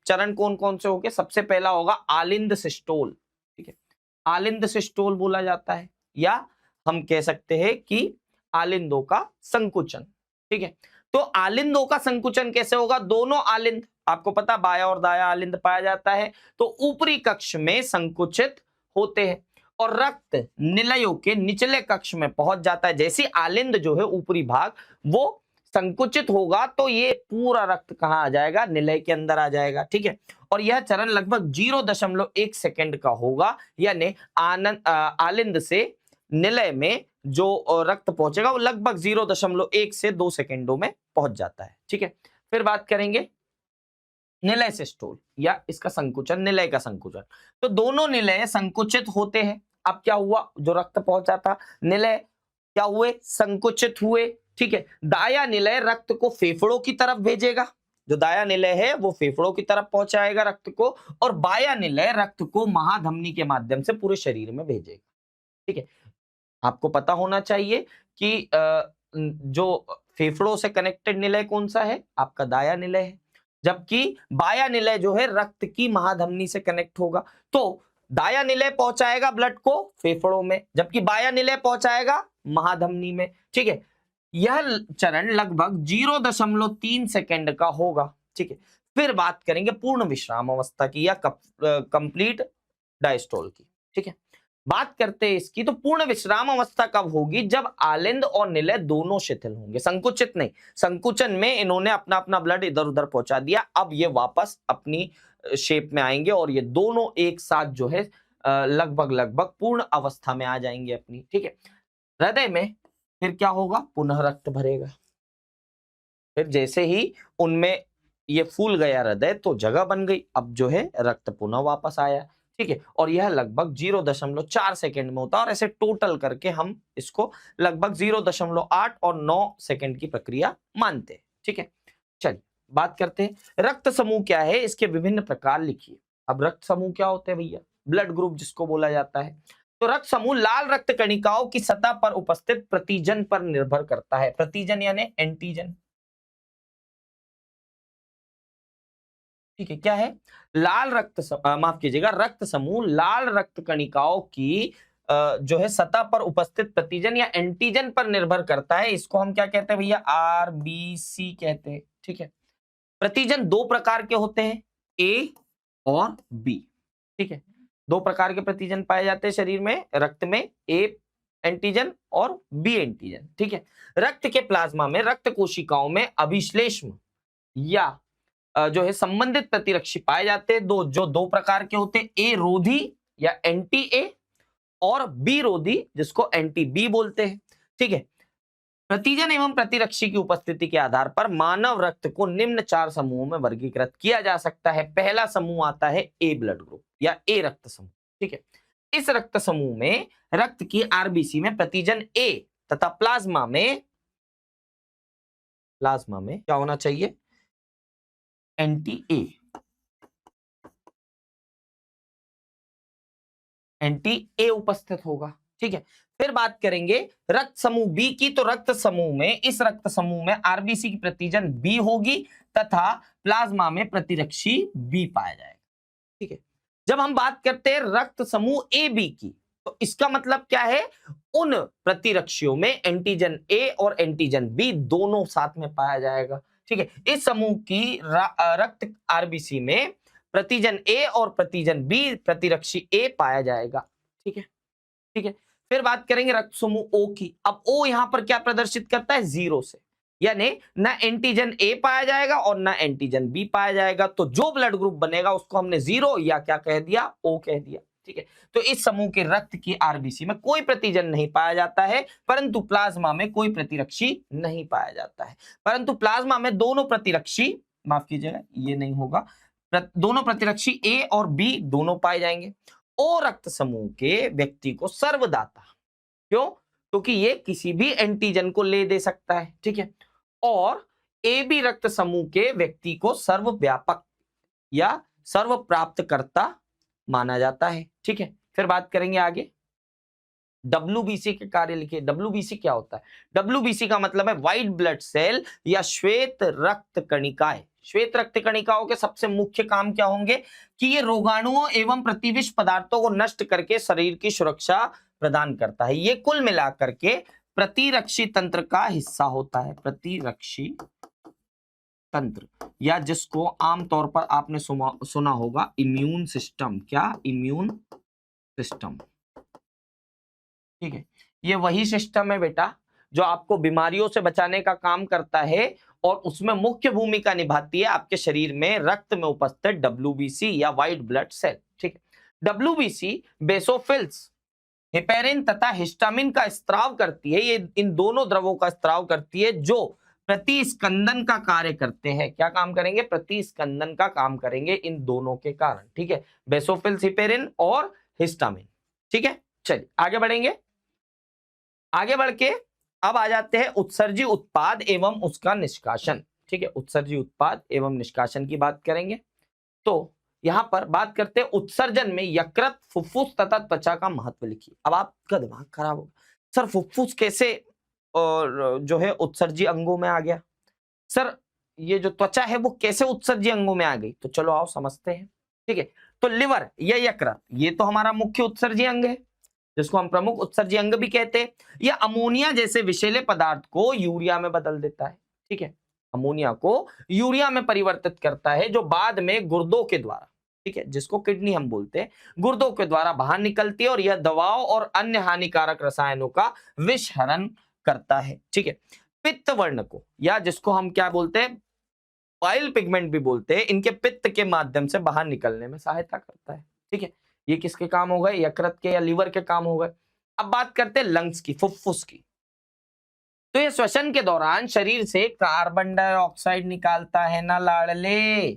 चरण कौन कौन से होंगे? सबसे पहला होगा आलिंद सिस्टोल, ठीक है। आलिंद सिस्टोल बोला जाता है, या हम कह सकते हैं कि आलिंदों का संकुचन, ठीक है। तो आलिंदों का संकुचन कैसे होगा? दोनों आलिंद, आपको पता बाया और दाया आलिंद पाया जाता है, तो ऊपरी कक्ष में संकुचित होते हैं और रक्त निलयों के निचले कक्ष में पहुंच जाता है। जैसे आलिंद जो है ऊपरी भाग वो संकुचित होगा तो ये पूरा रक्त कहां आ जाएगा? निलय के अंदर आ जाएगा, ठीक है। और यह चरण लगभग 0.1 सेकंड का होगा, यानी आलिंद से निलय में जो रक्त पहुंचेगा वो लगभग 0.1 से 2 सेकंडों में पहुंच जाता है, ठीक है। फिर बात करेंगे निलय सिस्टोल या इसका संकुचन, निलय का संकुचन। तो दोनों निलय संकुचित होते हैं। अब क्या हुआ? जो रक्त पहुंचा था, निलय क्या हुए? संकुचित हुए, ठीक है। दाया निलय रक्त को फेफड़ों की तरफ भेजेगा, जो दाया निलय है वो फेफड़ों की तरफ पहुंचाएगा रक्त को, और बाया निलय रक्त को महाधमनी के माध्यम से पूरे शरीर में भेजेगा, ठीक है। आपको पता होना चाहिए कि जो फेफड़ों से कनेक्टेड निलय कौन सा है? आपका दाया निलय है, जबकि बाया निलय जो है रक्त की महाधमनी से कनेक्ट होगा। तो दाया निलय पहुंचाएगा ब्लड को फेफड़ों में, जबकि बाया निलय पहुंचाएगा महाधमनी में, ठीक है। यह चरण लगभग 0.3 सेकंड का होगा, ठीक है। फिर बात करेंगे पूर्ण विश्राम अवस्था की या कंप्लीट डायस्टोल की, ठीक है। बात करते हैं इसकी, तो पूर्ण विश्राम अवस्था कब होगी? जब आलिंद और निलय दोनों शिथिल होंगे, संकुचित नहीं। संकुचन में इन्होंने अपना अपना ब्लड इधर उधर पहुंचा दिया, अब ये वापस अपनी शेप में आएंगे और ये दोनों एक साथ जो है लगभग पूर्ण अवस्था में आ जाएंगे अपनी, ठीक है। हृदय में फिर क्या होगा? पुनः रक्त भरेगा। फिर जैसे ही उनमें ये फूल गया हृदय तो जगह बन गई, अब जो है रक्त पुनः वापस आया, ठीक है। और यह लगभग 0.4 सेकंड में होता है, और ऐसे टोटल करके हम इसको लगभग 0.8 और 9 सेकंड की प्रक्रिया मानते हैं, ठीक है, चलिए बात करते हैं रक्त समूह क्या है, इसके विभिन्न प्रकार लिखिए। अब रक्त समूह क्या होते हैं भैया? ब्लड ग्रुप जिसको बोला जाता है। तो रक्त समूह लाल रक्त कणिकाओं की सतह पर उपस्थित प्रतिजन पर निर्भर करता है। प्रतिजन यानी एंटीजन, ठीक है। क्या है? लाल माफ कीजिएगा, रक्त समूह लाल रक्त कणिकाओं की जो है सतह पर उपस्थित प्रतिजन या एंटीजन पर निर्भर करता है। इसको हम क्या कहते हैं भैया? आरबीसी कहते हैं, ठीक है। प्रतिजन दो प्रकार के होते हैं, ए और बी, ठीक है। दो प्रकार के प्रतिजन पाए जाते हैं शरीर में, रक्त में, ए एंटीजन और बी एंटीजन, ठीक है। रक्त के प्लाज्मा में रक्त कोशिकाओं में अभिश्लेष्म या जो है संबंधित प्रतिरक्षी पाए जाते हैं, दो प्रकार के होते हैं, ए रोधी या एंटी ए और बी रोधी जिसको एंटी बी बोलते हैं, ठीक है। प्रतिजन एवं प्रतिरक्षी की उपस्थिति के आधार पर मानव रक्त को निम्न 4 समूहों में वर्गीकृत किया जा सकता है। पहला समूह आता है ए ब्लड ग्रुप या ए रक्त समूह, ठीक है। इस रक्त समूह में रक्त की आरबीसी में प्रतिजन ए तथा प्लाज्मा में क्या होना चाहिए? एंटी ए उपस्थित होगा, ठीक है। फिर बात करेंगे रक्त समूह बी की। तो इस रक्त समूह में आरबीसी की प्रतिजन बी होगी तथा प्लाज्मा में प्रतिरक्षी बी पाया जाएगा, ठीक है। जब हम बात करते हैं रक्त समूह ए बी की, तो इसका मतलब क्या है? उन प्रतिरक्षियों में एंटीजन ए और एंटीजन बी दोनों साथ में पाया जाएगा, ठीक है। इस समूह की रक्त आरबीसी में प्रतिजन ए और प्रतिजन बी प्रतिरक्षी ए पाया जाएगा, ठीक है, ठीक है। फिर बात करेंगे रक्त समूह ओ की। अब ओ यहां पर क्या प्रदर्शित करता है? 0 से, यानी ना एंटीजन ए पाया जाएगा और ना एंटीजन बी पाया जाएगा। तो जो ब्लड ग्रुप बनेगा उसको हमने 0 या क्या कह दिया? ओ कह दिया, ठीक है। तो इस समूह के रक्त की आरबीसी में कोई प्रतिजन नहीं पाया जाता है, परंतु प्लाज्मा में कोई प्रतिरक्षी नहीं पाया जाता है। परंतु प्लाज्मा में दोनों प्रतिरक्षी, माफ कीजिएगा ये नहीं होगा, दोनों प्रतिरक्षी ए और बी दोनों पाए जाएंगे। ओ रक्त समूह के व्यक्ति को सर्वदाता, क्यों? क्योंकि ये किसी भी एंटीजन को ले दे सकता है, ठीक है। और ए बी रक्त समूह के व्यक्ति को सर्वव्यापक या सर्व प्राप्तकर्ता माना जाता है, ठीक है। फिर बात करेंगे आगे डब्ल्यूबीसी के कार्य लिखिए। डब्ल्यूबीसी क्या होता है? डब्ल्यूबीसी का मतलब है व्हाइट ब्लड सेल या श्वेत रक्त कणिकाएं। श्वेत रक्त कणिकाओं के सबसे मुख्य काम क्या होंगे? कि ये रोगाणुओं एवं प्रतिविष पदार्थों को नष्ट करके शरीर की सुरक्षा प्रदान करता है। ये कुल मिलाकर के प्रतिरक्षी तंत्र का हिस्सा होता है। प्रतिरक्षी तंत्र, या जिसको आमतौर पर आपने सुना होगा इम्यून सिस्टम। क्या? इम्यून सिस्टम, ठीक है। ये वही सिस्टम है बेटा जो आपको बीमारियों से बचाने का काम करता है और उसमें मुख्य भूमिका निभाती है आपके शरीर में रक्त में उपस्थित डब्ल्यूबीसी या व्हाइट ब्लड सेल, ठीक है। डब्ल्यूबीसी बेसोफिल्स, हेपेरिन तथा हिस्टामिन का स्त्राव करती है। ये इन दोनों द्रवों का स्त्राव करती है जो प्रतिस्कंदन का कार्य करते हैं। क्या काम करेंगे? प्रतिस्कंदन का काम करेंगे इन दोनों के कारण, ठीक है। बेसोफिल्स, हेपेरिन और हिस्टामिन, ठीक है। चलिए आगे बढ़ेंगे। आगे बढ़ के अब आ जाते हैं उत्सर्जी उत्पाद एवं उसका निष्कासन, ठीक है। उत्सर्जी उत्पाद एवं निष्कासन की बात करेंगे। तो यहां पर बात करते हैं उत्सर्जन में यकृत, फुफ्फुस तथा त्वचा का महत्व लिखिए। अब आपका दिमाग खराब होगा, सर फुफ्फुस कैसे और जो है उत्सर्जी अंगों में आ गया? सर ये जो त्वचा है वो कैसे उत्सर्जी अंगों में आ गई? तो चलो आओ समझते हैं, ठीक है। तो लिवर या यकृत ये तो हमारा मुख्य उत्सर्जी अंग है जिसको हम प्रमुख उत्सर्जी अंग भी कहते हैं। यह अमोनिया जैसे विषैले पदार्थ को यूरिया में बदल देता है, ठीक है। अमोनिया को यूरिया में परिवर्तित करता है जो बाद में गुर्दों के द्वारा, ठीक है, जिसको किडनी हम बोलते हैं, गुर्दों के द्वारा बाहर निकलती है और यह दवाओं और अन्य हानिकारक रसायनों का विषहरण करता है, ठीक है। पित्त वर्ण को या जिसको हम क्या बोलते हैं, पाइल पिगमेंट भी बोलते हैं, इनके पित्त के माध्यम से बाहर निकलने में सहायता करता है, ठीक है। ये किसके काम हो गए? यकृत के या लीवर के काम हो गए। अब बात करते हैं लंग्स की, फुफ्फुस की। तो ये श्वसन के दौरान शरीर से कार्बन डाइऑक्साइड निकालता है ना लाडले।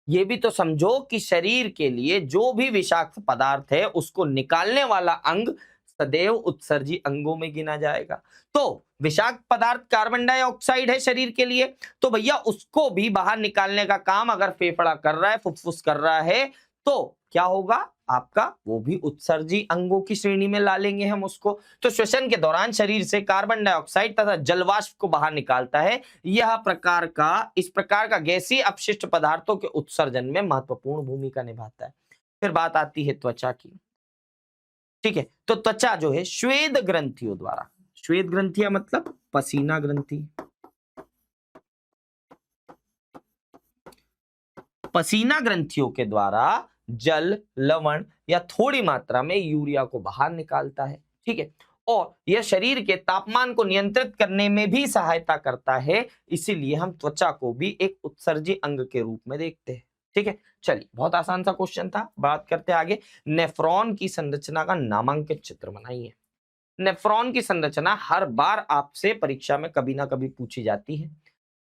ये भी तो समझो कि शरीर के लिए जो भी विषाक्त पदार्थ है उसको निकालने वाला अंग सदैव उत्सर्जी अंगों में गिना जाएगा। तो विषाक्त पदार्थ कार्बन डाइऑक्साइड है शरीर के लिए, तो भैया उसको भी बाहर निकालने का काम अगर फेफड़ा कर रहा है, फुफ्फुस कर रहा है, तो क्या होगा आपका, वो भी उत्सर्जी अंगों की श्रेणी में ला लेंगे हम उसको। तो श्वसन के दौरान शरीर से कार्बन डाइऑक्साइड तथा जलवाष्प को बाहर निकालता है। इस प्रकार का गैसीय अपशिष्ट पदार्थों के उत्सर्जन में महत्वपूर्ण भूमिका निभाता है। फिर बात आती है त्वचा की। ठीक है, तो त्वचा जो है श्वेत ग्रंथियों द्वारा, श्वेत ग्रंथियां मतलब पसीना ग्रंथि, पसीना ग्रंथियों के द्वारा जल, लवण या थोड़ी मात्रा में यूरिया को बाहर निकालता है। ठीक है, और यह शरीर के तापमान को नियंत्रित करने में भी सहायता करता है, इसीलिए हम त्वचा को भी एक उत्सर्जी अंग के रूप में देखते हैं। ठीक है, चलिए बहुत आसान सा क्वेश्चन था। बात करते हैं आगे। नेफ्रॉन की संरचना का नामांकित चित्र बनाइए। नेफ्रॉन की संरचना हर बार आपसे परीक्षा में कभी ना कभी पूछी जाती है।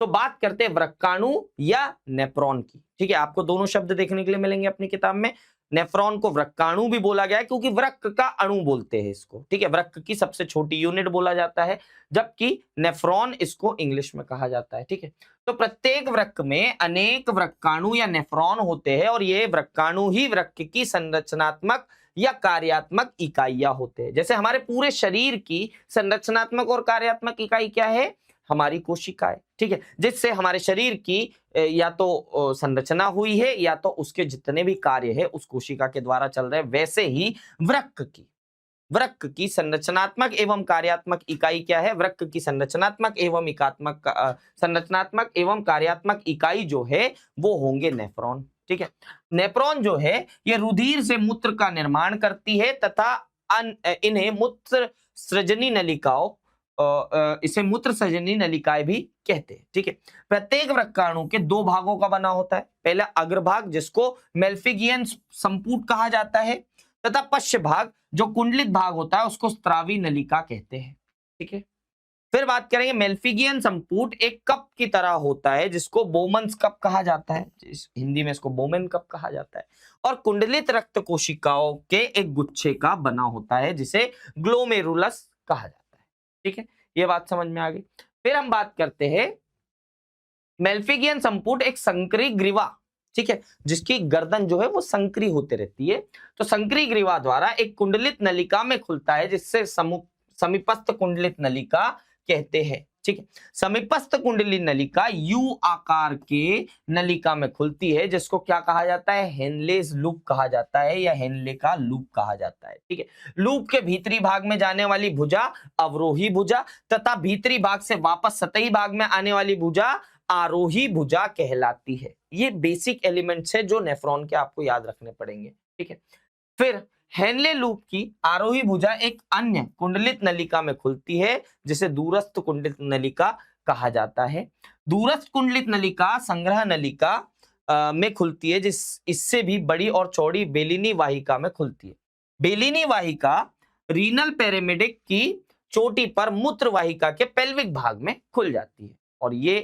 तो बात करते हैं वृक्काणु या नेफ्रॉन की। ठीक है, आपको दोनों शब्द देखने के लिए मिलेंगे अपनी किताब में। नेफ्रॉन को वृक्काणु भी बोला गया है क्योंकि वृक्क का अणु बोलते हैं इसको। ठीक है, वृक्क की सबसे छोटी यूनिट बोला जाता है, जबकि नेफ्रॉन इसको इंग्लिश में कहा जाता है। ठीक है, तो प्रत्येक वृक्क में अनेक वृक्काणु या नेफ्रॉन होते हैं और ये वृक्काणु ही वृक्क की संरचनात्मक या कार्यात्मक इकाइयां होते हैं। जैसे हमारे पूरे शरीर की संरचनात्मक और कार्यात्मक इकाई क्या है, हमारी कोशिकाएं। ठीक है, जिससे हमारे शरीर की या तो संरचना हुई है या तो उसके जितने भी कार्य है उस कोशिका के द्वारा चल रहे हैं। वैसे ही वृक्क की संरचनात्मक एवं कार्यात्मक इकाई क्या है, वृक्क की संरचनात्मक एवं कार्यात्मक इकाई जो है वो होंगे नेफ्रॉन। ठीक है, नेफ्रॉन जो है ये रुधिर से मूत्र का निर्माण करती है तथा इन्हें मूत्र सृजनी नलिकाओं, इसे मूत्र सृजनी नलिकाएं भी कहते हैं। ठीक है, प्रत्येक वृक्काणु के दो भागों का बना होता है। पहला अग्रभाग जिसको मेल्फिगियन संपुट कहा जाता है तथा पश्च भाग जो कुंडलित भाग होता है उसको स्त्रावी नलिका कहते हैं। ठीक है, फिर बात करेंगे मेल्फिगियन संपुट एक कप की तरह होता है जिसको बोमन्स कप कहा जाता है, हिंदी में इसको बोमेन कप कहा जाता है, और कुंडलित रक्त कोशिकाओं के एक गुच्छे का बना होता है जिसे ग्लोमेरुलस कहा जाता है। ठीक है, ये बात समझ में आ गई। फिर हम बात करते हैं मेल्फिगियन संपुट एक संकरी ग्रीवा, ठीक है, जिसकी गर्दन जो है वो संकरी होते रहती है। तो संकरी ग्रीवा द्वारा एक कुंडलित नलिका में खुलता है जिससे समीपस्थ कुंडलित नलिका कहते हैं। ठीक है, समीपस्थ कुंडली नलिका यू आकार के नलिका में खुलती है जिसको क्या कहा जाता है, हेनलेस लूप कहा जाता है या हेनले का लूप कहा जाता है। ठीक है, लूप के भीतरी भाग में जाने वाली भुजा अवरोही भुजा तथा भीतरी भाग से वापस सतही भाग में आने वाली भुजा आरोही भुजा कहलाती है। ये बेसिक एलिमेंट्स है जो नेफ्रॉन के आपको याद रखने पड़ेंगे। ठीक है, फिर हेनले लूप की आरोही भुजा एक अन्य कुंडलित नलिका में खुलती है जिसे दूरस्थ कुंडलित नलिका कहा जाता है। दूरस्थ कुंडलित नलिका संग्रह नलिका में खुलती है इससे भी बड़ी और चौड़ी बेलिनी वाहिका में खुलती है। बेलिनी वाहिका रीनल पैरामिडिक की चोटी पर मूत्र वाहिका के पेल्विक भाग में खुल जाती है और ये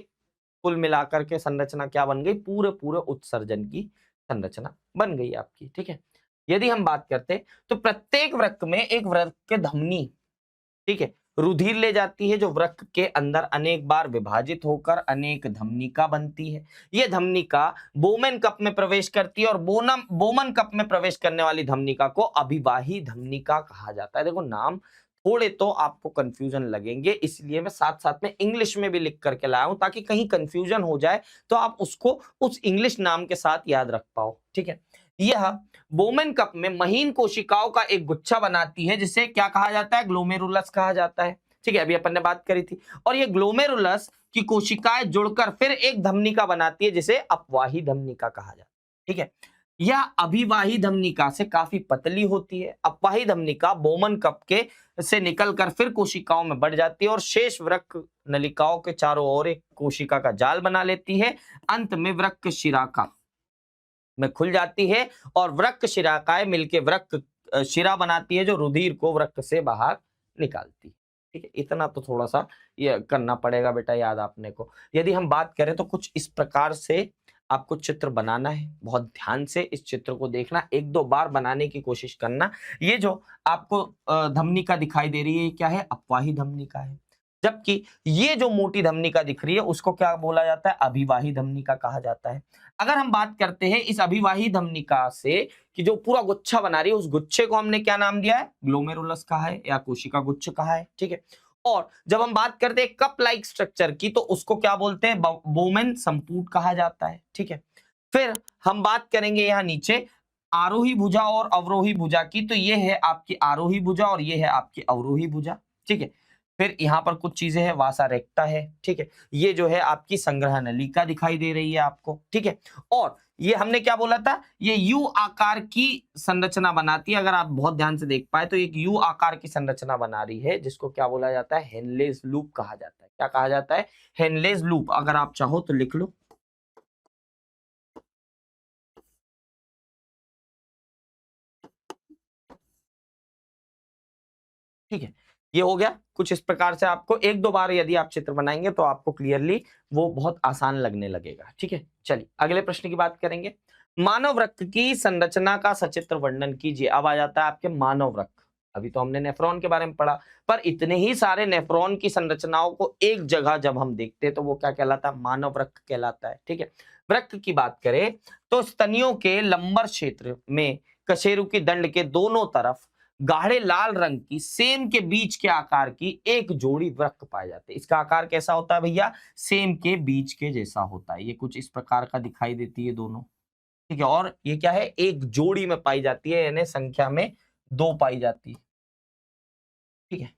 कुल मिलाकर के संरचना क्या बन गई, पूरे उत्सर्जन की संरचना बन गई आपकी। ठीक है, यदि हम बात करते तो प्रत्येक वृक्क में एक वृक्क धमनी, ठीक है, रुधिर ले जाती है जो वृक्क के अंदर अनेक बार विभाजित होकर अनेक धमनिका बनती है। यह धमनिका बोमेन कप में प्रवेश करती है और बोमन कप में प्रवेश करने वाली धमनिका को अभिवाही धमनिका कहा जाता है। देखो नाम थोड़े तो आपको कंफ्यूजन लगेंगे, इसलिए मैं साथ साथ में इंग्लिश में भी लिख करके लाया हूं ताकि कहीं कंफ्यूजन हो जाए तो आप उसको उस इंग्लिश नाम के साथ याद रख पाओ। ठीक है, यह बोमेन कप में महीन कोशिकाओं का एक गुच्छा बनाती है जिसे क्या कहा जाता है, ग्लोमेरुलस कहा जाता है। ठीक है, अभी अपन ने बात करी थी, और ये ग्लोमेरुलस की कोशिकाएं जुड़कर फिर एक धमनिका बनाती है जिसे अपवाही धमनिका कहा जाता है। ठीक है, यह अभिवाही धमनिका से काफी पतली होती है। अपवाही धमनिका बोमन कप के से निकलकर फिर कोशिकाओं में बढ़ जाती है और शेष वृक्क नलिकाओं के चारों ओर एक कोशिका का जाल बना लेती है। अंत में वृक्क शिराका में खुल जाती है और वृक्क शिराकाएं मिलकर वृक्क शिरा बनाती है जो रुधिर को वृक्क से बाहर निकालती है। ठीक है, इतना तो थोड़ा सा ये करना पड़ेगा बेटा याद आपने को। यदि हम बात करें तो कुछ इस प्रकार से आपको चित्र बनाना है, बहुत ध्यान से इस चित्र को देखना, एक दो बार बनाने की कोशिश करना। ये जो आपको धमनिका दिखाई दे रही है, क्या है? अपवाही धमनिका है। जबकि ये जो मोटी धमनिका दिख रही है उसको क्या बोला जाता है? अभिवाही धमनिका कहा जाता है। अगर हम बात करते हैं इस अभिवाही धमनिका से कि जो पूरा गुच्छा बना रही है, उस गुच्छे को हमने क्या नाम दिया है? ग्लोमेरुलस कहा है या कोशिका गुच्छ कहा है, ठीक है। और जब हम बात करते हैं कप लाइक स्ट्रक्चर की, तो उसको क्या बोलते हैं? बोमेन संपुट कहा जाता है, ठीक है। फिर हम बात करेंगे यहाँ नीचे आरोही भुजा और अवरोही भुजा की, तो ये है आपकी आरोही भुजा और ये है आपकी अवरोही भुजा, ठीक है। फिर यहाँ पर कुछ चीजें हैं, वासा रेक्टा है, ठीक है। ये जो है आपकी संग्रह नलिका दिखाई दे रही है आपको, ठीक है। और ये हमने क्या बोला था? ये यू आकार की संरचना बनाती है। अगर आप बहुत ध्यान से देख पाए तो एक यू आकार की संरचना बना रही है, जिसको क्या बोला जाता है? हेनलेज लूप कहा जाता है। क्या कहा जाता है? Henle's loop. अगर आप चाहो तो लिख लो। ठीक है, ये हो गया। कुछ इस प्रकार से आपको एक दो बार यदि आप चित्र बनाएंगे तो आपको क्लियरली वो बहुत आसान लगने लगेगा, ठीक है। चलिए अगले प्रश्न की बात करेंगे। मानव वृक्क की संरचना का सचित्र वर्णन कीजिए। अब आ जाता है आपके मानव वृक्क। अभी तो हमने नेफ्रॉन के बारे में पढ़ा, पर इतने ही सारे नेफ्रॉन की संरचनाओं को एक जगह जब हम देखते हैं तो वो क्या कहलाता है? मानव वृक्क कहलाता है, ठीक है। वृक्क की बात करें तो स्तनियों के लंबर क्षेत्र में कशेरु की दंड के दोनों तरफ गाढ़े लाल रंग की सेम के बीच के आकार की एक जोड़ी वृक्क पाए जाते हैं। इसका आकार कैसा होता है भैया? सेम के बीच के जैसा होता है। ये कुछ इस प्रकार का दिखाई देती है दोनों, ठीक है। और ये क्या है? एक जोड़ी में पाई जाती है, यानी संख्या में 2 पाई जाती है, ठीक है।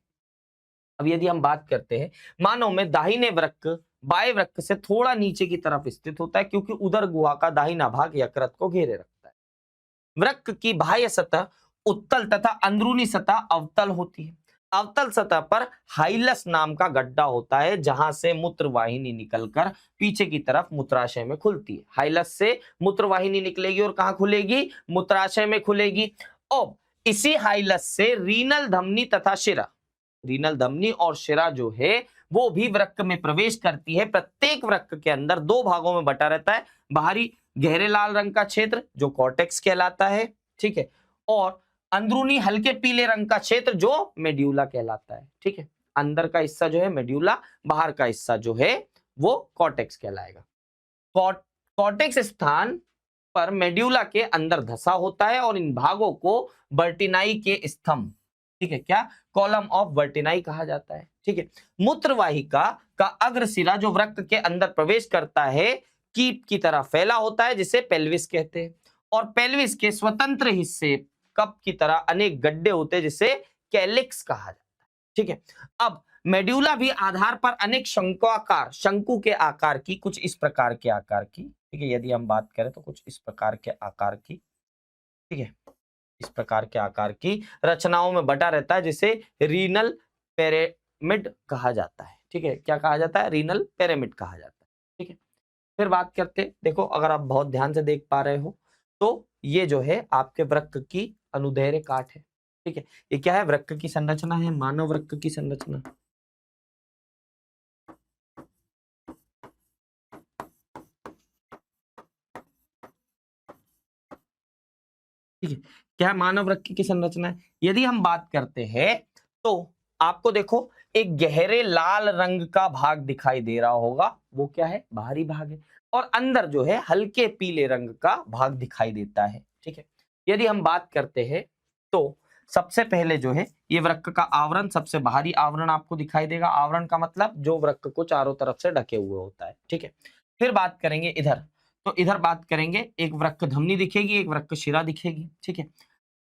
अब यदि हम बात करते हैं, मानव में दाहिने वृक्क बाएं वृक्क से थोड़ा नीचे की तरफ स्थित होता है, क्योंकि उदर गुहा का दाहिना भाग यकृत को घेरे रखता है। वृक्क की बाह्य सतह उत्तल तथा अंदरूनी सतह अवतल होती है। अवतल सतह पर हाइलस नाम का गड्ढा होता है, जहां से मूत्रवाहिनी निकलकर पीछे की तरफ मूत्राशय में खुलती है। हाइलस से मूत्रवाहिनी निकलेगी और कहां खुलेगी? मूत्राशय में खुलेगी। और इसी हाइलस से रीनल धमनी तथा शिरा, रीनल धमनी और शिरा जो है वो भी वृक्क में प्रवेश करती है। प्रत्येक वृक्क के अंदर 2 भागों में बटा रहता है। बाहरी गहरे लाल रंग का क्षेत्र जो कॉर्टेक्स कहलाता है, ठीक है। और अंदरूनी हल्के पीले रंग का क्षेत्र जो मेड्यूला कहलाता है, ठीक है। अंदर का हिस्सा जो है मेड्यूला, बाहर का हिस्सा जो है वो कॉर्टेक्स कहलाएगा। कॉर्टेक्स स्थान पर मेड्यूला के अंदर धसा होता है और इन भागों को बर्टिनाई के स्तंभ, ठीक है, क्या? कॉलम ऑफ बर्टिनाई कहा जाता है, ठीक है। मूत्रवाहिका का अग्रशिरा जो वृक्क के अंदर प्रवेश करता है, कीप की तरह फैला होता है, जिसे पेल्विस कहते हैं। और पेल्विस के स्वतंत्र हिस्से कप की तरह अनेक गड्ढे होते हैं, जिसे कैलिक्स कहा जाता है, ठीक है। अब मेड्यूला भी आधार पर अनेक शंक्वाकार, शंकु के आकार की, कुछ इस प्रकार के आकार की, ठीक है, यदि हम बात करें तो कुछ इस प्रकार के आकार की, ठीक है, इस प्रकार के आकार की रचनाओं में बटा रहता है, जिसे रीनल पिरामिड कहा जाता है, ठीक है। क्या कहा जाता है? रीनल पिरामिड कहा जाता है, ठीक है। फिर बात करते हैं, देखो अगर आप बहुत ध्यान से देख पा रहे हो तो ये जो है आपके वृक्क की अनुदैर्घ्य काट है, ठीक है। ये क्या है? वृक्क की संरचना है, मानव वृक्क की संरचना, ठीक है। क्या है? मानव वृक्क की संरचना है। यदि हम बात करते हैं तो आपको देखो एक गहरे लाल रंग का भाग दिखाई दे रहा होगा, वो क्या है? बाहरी भाग है। और अंदर जो है हल्के पीले रंग का भाग दिखाई देता है, ठीक है। यदि हम बात करते हैं तो सबसे पहले जो है ये वृक्क का आवरण, सबसे बाहरी आवरण आपको दिखाई देगा। आवरण का मतलब जो वृक्क को चारों तरफ से ढके हुए होता है, ठीक है। फिर बात करेंगे इधर, तो इधर बात करेंगे, एक वृक्क धमनी दिखेगी, एक वृक्क शिरा दिखेगी, ठीक है।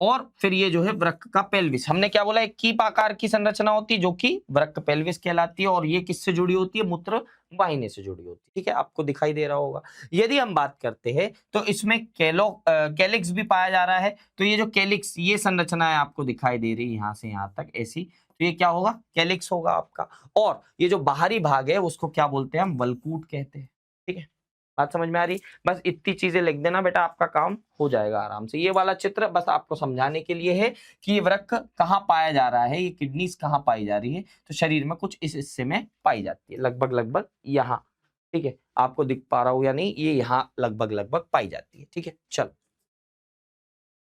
और फिर ये जो है वृक्क का पेल्विस, हमने क्या बोला? एक कीप आकार की संरचना होती है जो कि वृक्क पेल्विस कहलाती है। और ये किससे जुड़ी होती है? मूत्र वाहिनी से जुड़ी होती है, ठीक है, आपको दिखाई दे रहा होगा। यदि हम बात करते हैं तो इसमें कैलिक्स भी पाया जा रहा है। तो ये जो कैलिक्स, ये संरचना है आपको दिखाई दे रही है यहाँ से यहाँ तक ऐसी, तो ये क्या होगा? कैलिक्स होगा आपका। और ये जो बाहरी भाग है उसको क्या बोलते हैं? हम वल्कूट कहते हैं, ठीक है। बात समझ में आ रही? बस इतनी चीजें लिख देना बेटा, आपका काम हो जाएगा आराम से। ये वाला चित्र बस आपको समझाने के लिए है कि ये वृक्क कहाँ पाया जा रहा है, ये किडनीज कहाँ पाई जा रही है। तो शरीर में कुछ इस हिस्से में पाई जाती है, लगभग लगभग यहाँ, ठीक है, आपको दिख पा रहा हो या नहीं, ये यहाँ लगभग लगभग पाई जाती है। ठीक है, चलो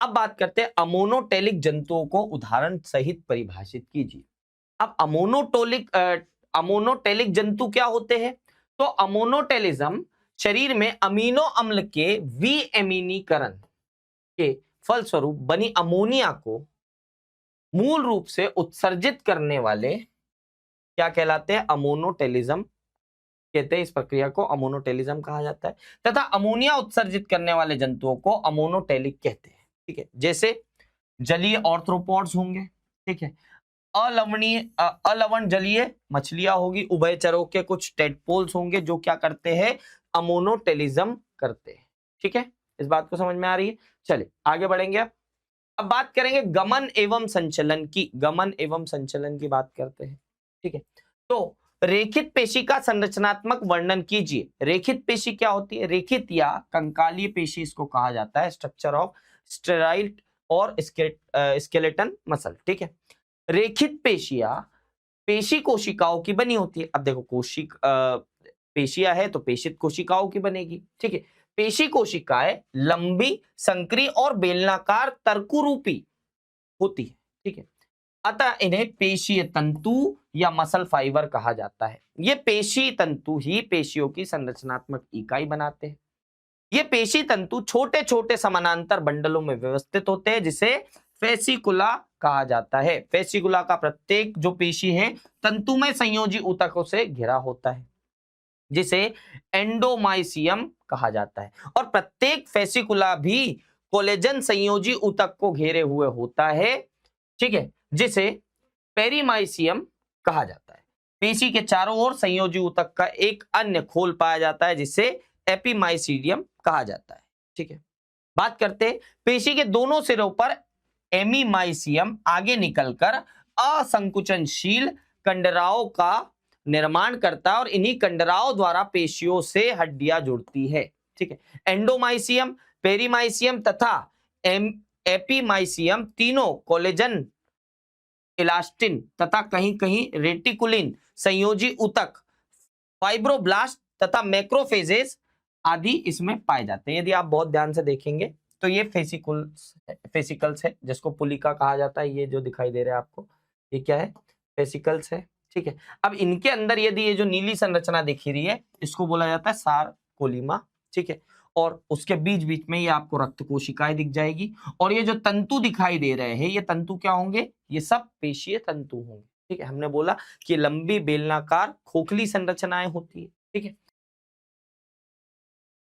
अब बात करते हैं अमोनोटेलिक जंतुओं को उदाहरण सहित परिभाषित कीजिए। अब अमोनोटेलिक जंतु क्या होते हैं? तो अमोनोटेलिज्म शरीर में अमीनो अम्ल के विएमिनीकरण के फलस्वरूप बनी अमोनिया को मूल रूप से उत्सर्जित करने वाले क्या कहलाते हैं? अमोनोटेलिज्म कहते हैं। इस प्रक्रिया को अमोनोटेलिज्म कहा जाता है तथा अमोनिया उत्सर्जित करने वाले जंतुओं को अमोनोटेलिक कहते हैं। ठीक है, जैसे जलीय ऑर्थ्रोपोड्स होंगे, ठीक है, अलवण जलीय मछलियां होगी, उभयचरों के कुछ टेडपोल्स होंगे जो क्या करते हैं? अमोनोटेलिज्म करते हैं। ठीक है, इस बात को समझ में आ रही है? चलिए आगे बढ़ेंगे। अब बात करेंगे गमन एवं संचलन की। गमन एवं संचलन की बात करते हैं। ठीक है, तो रेखित पेशी का संरचनात्मक वर्णन कीजिए। रेखित पेशी क्या होती है? रेखित या कंकालीय पेशी इसको कहा जाता है। स्ट्रक्चर ऑफ स्टेराइल और स्केलेटन मसल। ठीक है, रेखित पेशियां पेशी कोशिकाओं की बनी होती है। अब देखो पेशियां है तो पेशित कोशिकाओं की बनेगी। ठीक है, पेशी कोशिकाएं लंबी, संकरी और बेलनाकार तर्कुरूपी होती है। ठीक है, अतः इन्हें पेशीय तंतु या मसल फाइबर कहा जाता है। ये पेशी तंतु ही पेशियों की संरचनात्मक इकाई बनाते हैं। ये पेशी तंतु छोटे छोटे समानांतर बंडलों में व्यवस्थित होते हैं जिसे फेसिकुला कहा जाता है। फेसिकुला का प्रत्येक जो पेशी है तंतुमय संयोजी ऊतकों से घिरा होता है जिसे एंडोमाइसियम कहा जाता है, और प्रत्येक फेसिकुला भी कोलेजन संयोजी ऊतक को घेरे हुए होता है। ठीक है, जिसे पेरीमाइसियम कहा जाता है। पेशी के चारों ओर संयोजी ऊतक का एक अन्य खोल पाया जाता है जिसे एपीमाइसीडियम कहा जाता है। ठीक है, बात करते हैं पेशी के दोनों सिरों पर एमीमाइसियम आगे निकलकर असंकुचनशील कंडराओं का निर्माण करता है और इन्हीं कंडराओं द्वारा पेशियों से हड्डियां जुड़ती है। ठीक है, एंडोमाइसियम, पेरीमाइसियम तथा एपीमाइसियम तीनों कोलेजन, इलास्टिन तथा कहीं कहीं रेटिकुलिन संयोजी ऊतक, फाइब्रोब्लास्ट तथा मैक्रोफेजेस आदि इसमें पाए जाते हैं। यदि आप बहुत ध्यान से देखेंगे तो ये फेसिकल्स है जिसको पुलिका कहा जाता है। ये जो दिखाई दे रहा है आपको, ये क्या है? फेसिकल्स है। ठीक है, अब इनके अंदर यदि ये जो नीली संरचना दिख रही है इसको बोला जाता है सारकोलिमा। ठीक है, और उसके बीच बीच में ये आपको रक्त कोशिकाएं दिख जाएगी, और ये जो तंतु दिखाई दे रहे हैं ये तंतु क्या होंगे? ये सब पेशीय तंतु होंगे। ठीक है, हमने बोला कि लंबी बेलनाकार खोखली संरचनाएं होती है। ठीक है,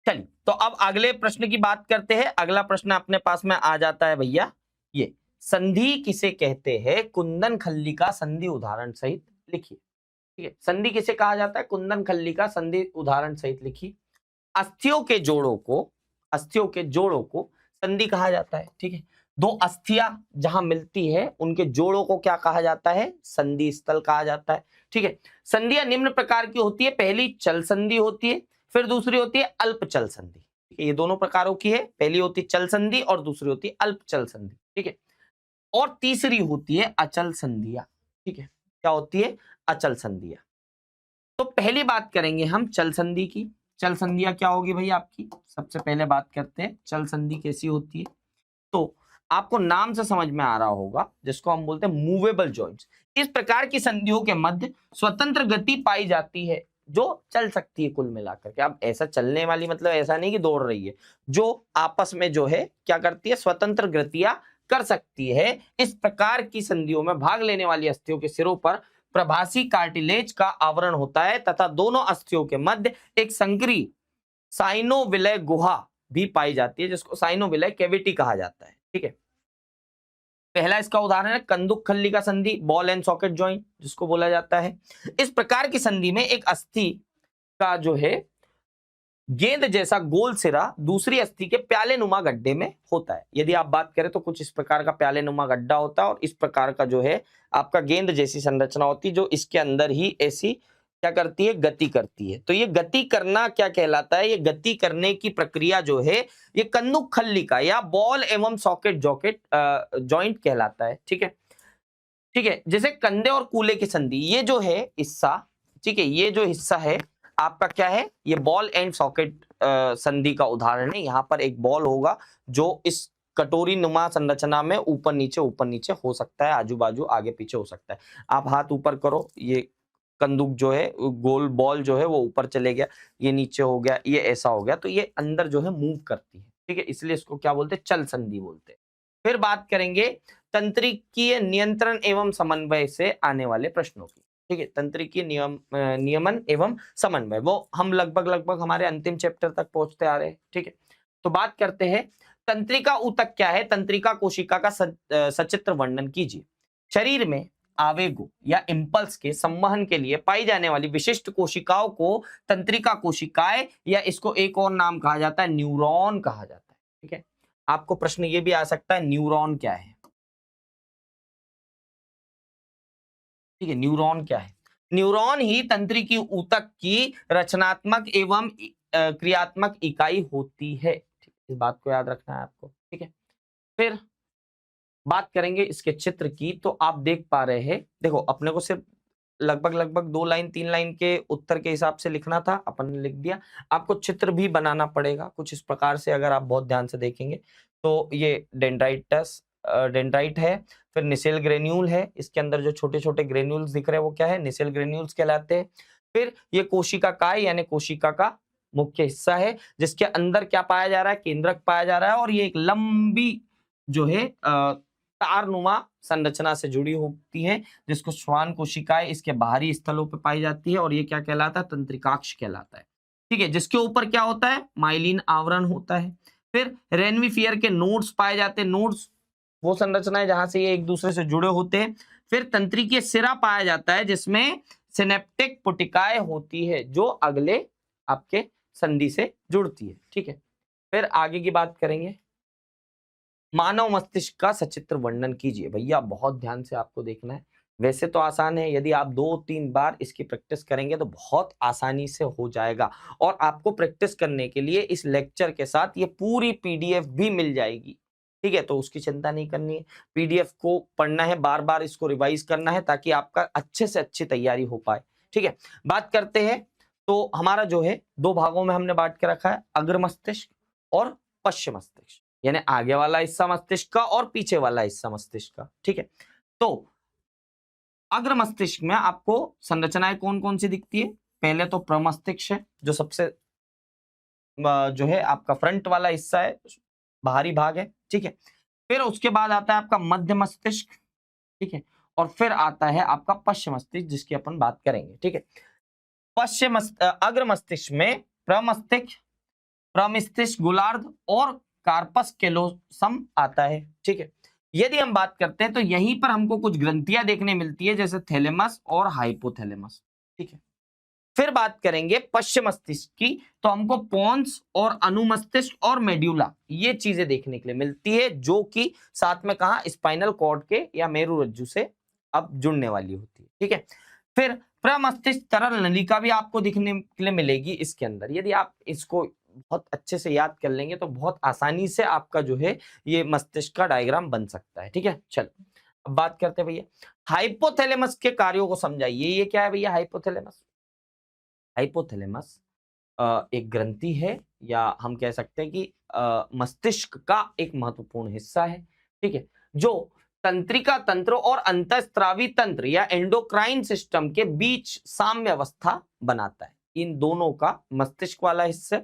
चलिए तो अब अगले प्रश्न की बात करते हैं। अगला प्रश्न अपने पास में आ जाता है भैया, ये संधि किसे कहते हैं? कुंदन खल्ली का संधि उदाहरण सहित लिखिए। ठीक है, संधि किसे कहा जाता है? कुंदन खल्ली का संधि उदाहरण सहित लिखिए। अस्थियों के जोड़ों को संधि कहा जाता है। ठीक है, दो अस्थियां जहां मिलती है उनके जोड़ों को क्या कहा जाता है? संधि स्थल कहा जाता है। ठीक है, संधियां निम्न प्रकार की होती है। पहली चल संधि होती है, फिर दूसरी होती है अल्प चल संधि। ठीक है, ये दोनों प्रकारों की है। पहली होती है चल संधि और दूसरी होती है अल्प चल संधि। ठीक है, और तीसरी होती है अचल संधियां। ठीक है, क्या होती है? अचल संधियां। तो पहली बात करेंगे हम चल संधि की। चल संधियां क्या होगी भाई आपकी? सबसे पहले बात करते हैं चल संधि कैसी होती है। तो आपको नाम से समझ में आ रहा होगा जिसको हम बोलते हैं मूवेबल जॉइंट्स। इस प्रकार की संधियों के मध्य स्वतंत्र गति पाई जाती है जो चल सकती है। कुल मिलाकर के अब ऐसा चलने वाली मतलब ऐसा नहीं कि दौड़ रही है, जो आपस में जो है क्या करती है? स्वतंत्र गतियां कर सकती है। इस प्रकार की संधियों में भाग लेने वाली अस्थियों के सिरों पर प्रभासी कार्टिलेज का आवरण होता है तथा दोनों अस्थियों के मध्य एक संकरी साइनोविलय गुहा भी पाई जाती है जिसको साइनोविलय कैविटी कहा जाता है। ठीक है, पहला इसका उदाहरण है कंदुक खल्ली का संधि, बॉल एंड सॉकेट जॉइंट जिसको बोला जाता है। इस प्रकार की संधि में एक अस्थि का जो है गेंद जैसा गोल सिरा दूसरी अस्थि के प्याले नुमा गड्ढे में होता है। यदि आप बात करें तो कुछ इस प्रकार का प्याले नुमा गड्ढा होता है और इस प्रकार का जो है आपका गेंद जैसी संरचना होती है जो इसके अंदर ही ऐसी क्या करती है? गति करती है। तो ये गति करना क्या कहलाता है? ये गति करने की प्रक्रिया जो है ये कंदुक खल्ली का या बॉल एवं सॉकेट जॉइंट कहलाता है। ठीक है, ठीक है, जैसे कंधे और कूले की संधि, ये जो है हिस्सा, ठीक है, ये जो हिस्सा है आपका क्या है, ये बॉल एंड सॉकेट संधि का उदाहरण है। यहाँ पर एक बॉल होगा जो इस कटोरी नुमा संरचना में ऊपर नीचे हो सकता है, आजू बाजू आगे पीछे हो सकता है। आप हाथ ऊपर करो, ये कंदूक जो है, गोल बॉल जो है वो ऊपर चले गया, ये नीचे हो गया, ये ऐसा हो गया, तो ये अंदर जो है मूव करती है, ठीक है, इसलिए इसको क्या बोलते हैं, चल संधि बोलते हैं। फिर बात करेंगे तंत्रिकीय नियंत्रण एवं समन्वय से आने वाले प्रश्नों की, ठीक है। तंत्रिकीय नियमन एवं समन्वय, वो हम लगभग हमारे अंतिम चैप्टर तक पहुंचते आ रहे हैं, ठीक है। तो बात करते हैं तंत्रिका ऊतक क्या है, तंत्रिका कोशिका का सचित्र वर्णन कीजिए। शरीर में आवेगों या इंपल्स के संवहन के लिए पाई जाने वाली विशिष्ट कोशिकाओं को तंत्रिका कोशिकाएं, या इसको एक और नाम कहा जाता है, न्यूरॉन कहा जाता है, ठीक है। आपको प्रश्न ये भी आ सकता है, न्यूरॉन क्या है, ठीक है, न्यूरॉन क्या है। न्यूरॉन ही तंत्रिकी ऊतक की रचनात्मक एवं क्रियात्मक इकाई होती है, ठीक है? इस बात को याद रखना है आपको, ठीक है। फिर बात करेंगे इसके चित्र की, तो आप देख पा रहे हैं, देखो अपने को सिर्फ लगभग 2 लाइन 3 लाइन के उत्तर के हिसाब से लिखना था, अपन ने लिख दिया। आपको चित्र भी बनाना पड़ेगा कुछ इस प्रकार से, अगर आप बहुत ध्यान से देखेंगे तो ये डेंड्राइट है, फिर निसेल ग्रेन्यूल है, इसके अंदर जो छोटे छोटे ग्रेन्यूल्स दिख रहे हैं वो क्या है, निसेल ग्रेन्यूल्स कहलाते हैं। फिर ये कोशिका काय यानी कोशिका का मुख्य हिस्सा है, जिसके अंदर क्या पाया जा रहा है, केंद्रक पाया जा रहा है, और ये एक लंबी जो है तारनुमा संरचना से जुड़ी होती है, जिसको श्वान कोशिकाएं इसके बाहरी स्थलों पे पाई जाती है, और ये क्या कहलाता है, तंत्रिकाक्ष कहलाता है, ठीक है, जिसके ऊपर क्या होता है, माइलिन आवरण होता है। फिर रेनवीफियर के नोड्स पाए जाते हैं, नोड्स वो संरचनाएं जहां से ये एक दूसरे से जुड़े होते हैं। फिर तंत्रिकीय सिरा पाया जाता है, जिसमें सिनेप्टिक पुटिकाएं होती है, जो अगले आपके संधि से जुड़ती है, ठीक है। फिर आगे की बात करेंगे, मानव मस्तिष्क का सचित्र वर्णन कीजिए। भैया बहुत ध्यान से आपको देखना है, वैसे तो आसान है, यदि आप 2-3 बार इसकी प्रैक्टिस करेंगे तो बहुत आसानी से हो जाएगा। और आपको प्रैक्टिस करने के लिए इस लेक्चर के साथ ये पूरी पीडीएफ भी मिल जाएगी, ठीक है, तो उसकी चिंता नहीं करनी है। पीडीएफ को पढ़ना है, बार बार इसको रिवाइज करना है, ताकि आपका अच्छे से अच्छी तैयारी हो पाए, ठीक है। बात करते हैं, तो हमारा जो है 2 भागों में हमने बांट के रखा है, अग्र मस्तिष्क और पश्चिम मस्तिष्क, यानी आगे वाला हिस्सा मस्तिष्क का और पीछे वाला हिस्सा मस्तिष्क का, ठीक है। तो अग्र मस्तिष्क में आपको संरचनाएं कौन कौन सी दिखती है, पहले तो प्रमस्तिष्क है, जो सबसे जो है आपका फ्रंट वाला हिस्सा है, बाहरी भाग है, ठीक है। फिर उसके बाद आता है आपका मध्य मस्तिष्क, ठीक है, और फिर आता है आपका पश्चिम मस्तिष्क, जिसकी अपन बात करेंगे, ठीक है। अग्र मस्तिष्क में प्रमस्तिष्क, प्रमस्तिष्क गोलार्ध और कार्पस कैलोसम आता है, ठीक है। यदि हम बात करते हैं तो यहीं पर हमको कुछ ग्रंथियां देखने मिलती है, जैसे थैलेमस और हाइपोथैलेमस, ठीक है। फिर बात करेंगे पश्चिम मस्तिष्क की, तो हमको पोन्स और अनुमस्तिष्क और मेड्यूला ये चीजें देखने के लिए मिलती है, जो कि साथ में कहा स्पाइनल कॉर्ड के या मेरुरज्जु से अब जुड़ने वाली होती है, ठीक है। फिर प्रमस्तिष्क तरल नलिका भी आपको दिखने के लिए मिलेगी इसके अंदर। यदि आप इसको बहुत अच्छे से याद कर लेंगे तो बहुत आसानी से आपका जो है ये मस्तिष्क का डायग्राम बन सकता है, ठीक है। चलो अब बात करते हैं भैया हाइपोथैलेमस के कार्यों को समझाइए। ये क्या है भैया हाइपोथैलेमस? हाइपोथैलेमस एक ग्रंथि है, या हम कह सकते हैं कि मस्तिष्क का एक महत्वपूर्ण हिस्सा है, ठीक है, जो तंत्रिका तंत्र और अंतःस्रावी तंत्र या एंडोक्राइन सिस्टम के बीच साम्य अवस्था बनाता है। इन दोनों का मस्तिष्क वाला हिस्सा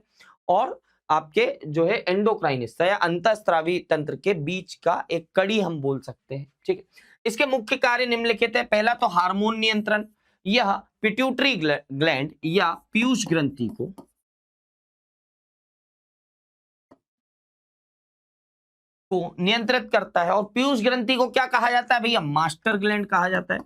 और आपके जो है एंडोक्राइन हिस्सा या अंतःस्रावी तंत्र के बीच का एक कड़ी हम बोल सकते हैं, ठीक है। इसके मुख्य कार्य निम्नलिखित है। पहला तो हार्मोन नियंत्रण, यह पिट्यूटरी ग्लैंड या पीयूष ग्रंथि को नियंत्रित करता है। और पीयूष ग्रंथि को क्या कहा जाता है भैया? मास्टर ग्लैंड कहा जाता है,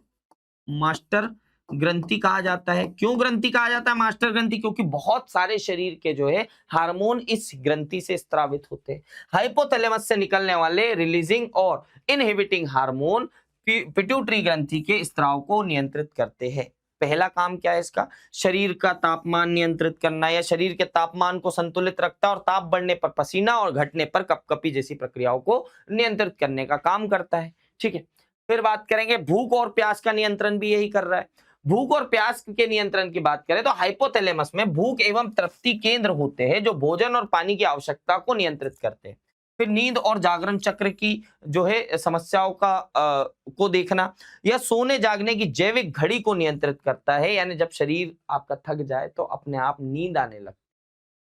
मास्टर ग्रंथि कहा जाता है। क्यों ग्रंथि कहा जाता है मास्टर ग्रंथि? क्योंकि बहुत सारे शरीर के जो है हार्मोन इस ग्रंथि से स्रावित होते हैं। हाइपोथैलेमस से निकलने वाले रिलीजिंग और इनहिबिटिंग हार्मोन पिट्यूटरी ग्रंथि के स्राव को नियंत्रित करते हैं। पहला काम क्या है इसका? शरीर का तापमान नियंत्रित करना, या शरीर के तापमान को संतुलित रखता है और ताप बढ़ने पर पसीना और घटने पर कपकपी जैसी प्रक्रियाओं को नियंत्रित करने का काम करता है, ठीक है। फिर बात करेंगे भूख और प्यास का नियंत्रण भी यही कर रहा है। भूख और प्यास के नियंत्रण की बात करें तो हाइपोथैलेमस में भूख एवं तृप्ति केंद्र होते हैं जो भोजन और पानी की आवश्यकता को नियंत्रित करते हैं। फिर नींद और जागरण चक्र की जो है समस्याओं का को देखना, यह सोने जागने की जैविक घड़ी को नियंत्रित करता है, यानी जब शरीर आपका थक जाए तो अपने आप नींद आने लगती है।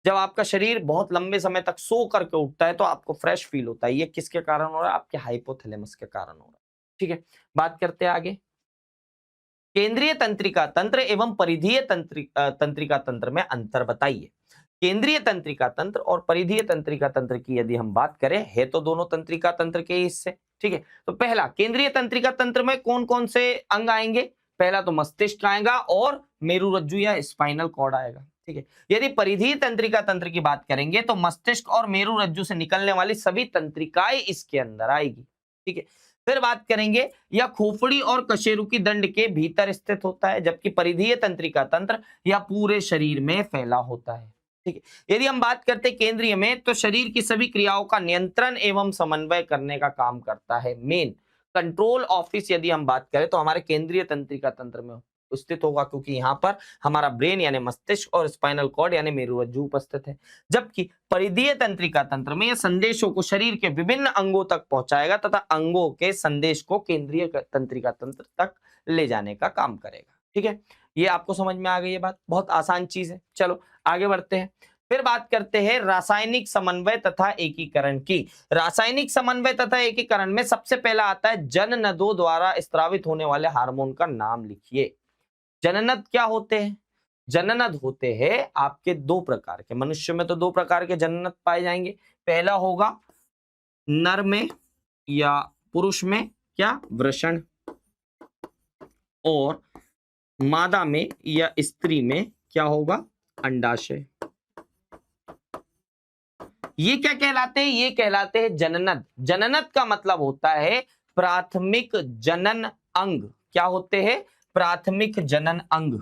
जब आपका शरीर बहुत लंबे समय तक सो करके उठता है तो आपको फ्रेश फील होता है। ये किसके कारण हो रहा है? आपके हाइपोथैलेमस के कारण हो रहा है। ठीक है, बात करते हैं आगे। केंद्रीय तंत्रिका तंत्र एवं परिधीय तंत्रिका तंत्र में अंतर बताइए। केंद्रीय तंत्रिका तंत्र और परिधीय तंत्रिका तंत्र की यदि हम बात करें, है तो दोनों तंत्रिका तंत्र के हिस्से। ठीक है, तो पहला केंद्रीय तंत्रिका तंत्र में कौन कौन से अंग आएंगे? पहला तो मस्तिष्क आएगा और मेरुरज्जु या स्पाइनल कॉर्ड आएगा। ठीक है, यदि परिधीय तंत्रिका तंत्र की बात करेंगे तो मस्तिष्क और मेरुरज्जु से निकलने वाली सभी तंत्रिकाएं इसके अंदर आएगी। ठीक है, फिर बात करेंगे यह खोपड़ी और कशेरुकी दंड के भीतर स्थित होता है, जबकि परिधीय तंत्रिका तंत्र यह पूरे शरीर में फैला होता है। ठीक है, यदि हम बात करते हैं केंद्रीय में तो शरीर की सभी क्रियाओं का नियंत्रण एवं समन्वय करने का काम करता है। मेन कंट्रोल ऑफिस यदि हम बात करें तो हमारे केंद्रीय तंत्रिका तंत्र में स्थित होगा, क्योंकि यहाँ पर हमारा ब्रेन यानी मस्तिष्क और स्पाइनल कॉर्ड यानी मेरुरज्जु उपस्थित है। जबकि परिधीय तंत्रिका तंत्र में यह संदेशों को शरीर के विभिन्न अंगों तक पहुंचाएगा तथा अंगों के संदेश को केंद्रीय तंत्रिका तंत्र तक ले जाने का काम करेगा। ठीक है, ये आपको समझ में आ गई ये बात, बहुत आसान चीज है। चलो आगे बढ़ते हैं। फिर बात करते हैं रासायनिक समन्वय तथा एकीकरण की। रासायनिक समन्वय तथा एकीकरण में सबसे पहला आता है जननदों द्वारा स्रावित होने वाले हार्मोन का नाम लिखिए। जननद क्या होते हैं? जननद होते हैं आपके दो प्रकार के, मनुष्य में तो दो प्रकार के जननद पाए जाएंगे। पहला होगा नर में या पुरुष में क्या? वृषण, और मादा में या स्त्री में क्या होगा? अंडाशय। ये क्या कहलाते हैं? ये कहलाते हैं जननद। जननद का मतलब होता है प्राथमिक जनन अंग। क्या होते हैं? प्राथमिक जनन अंग।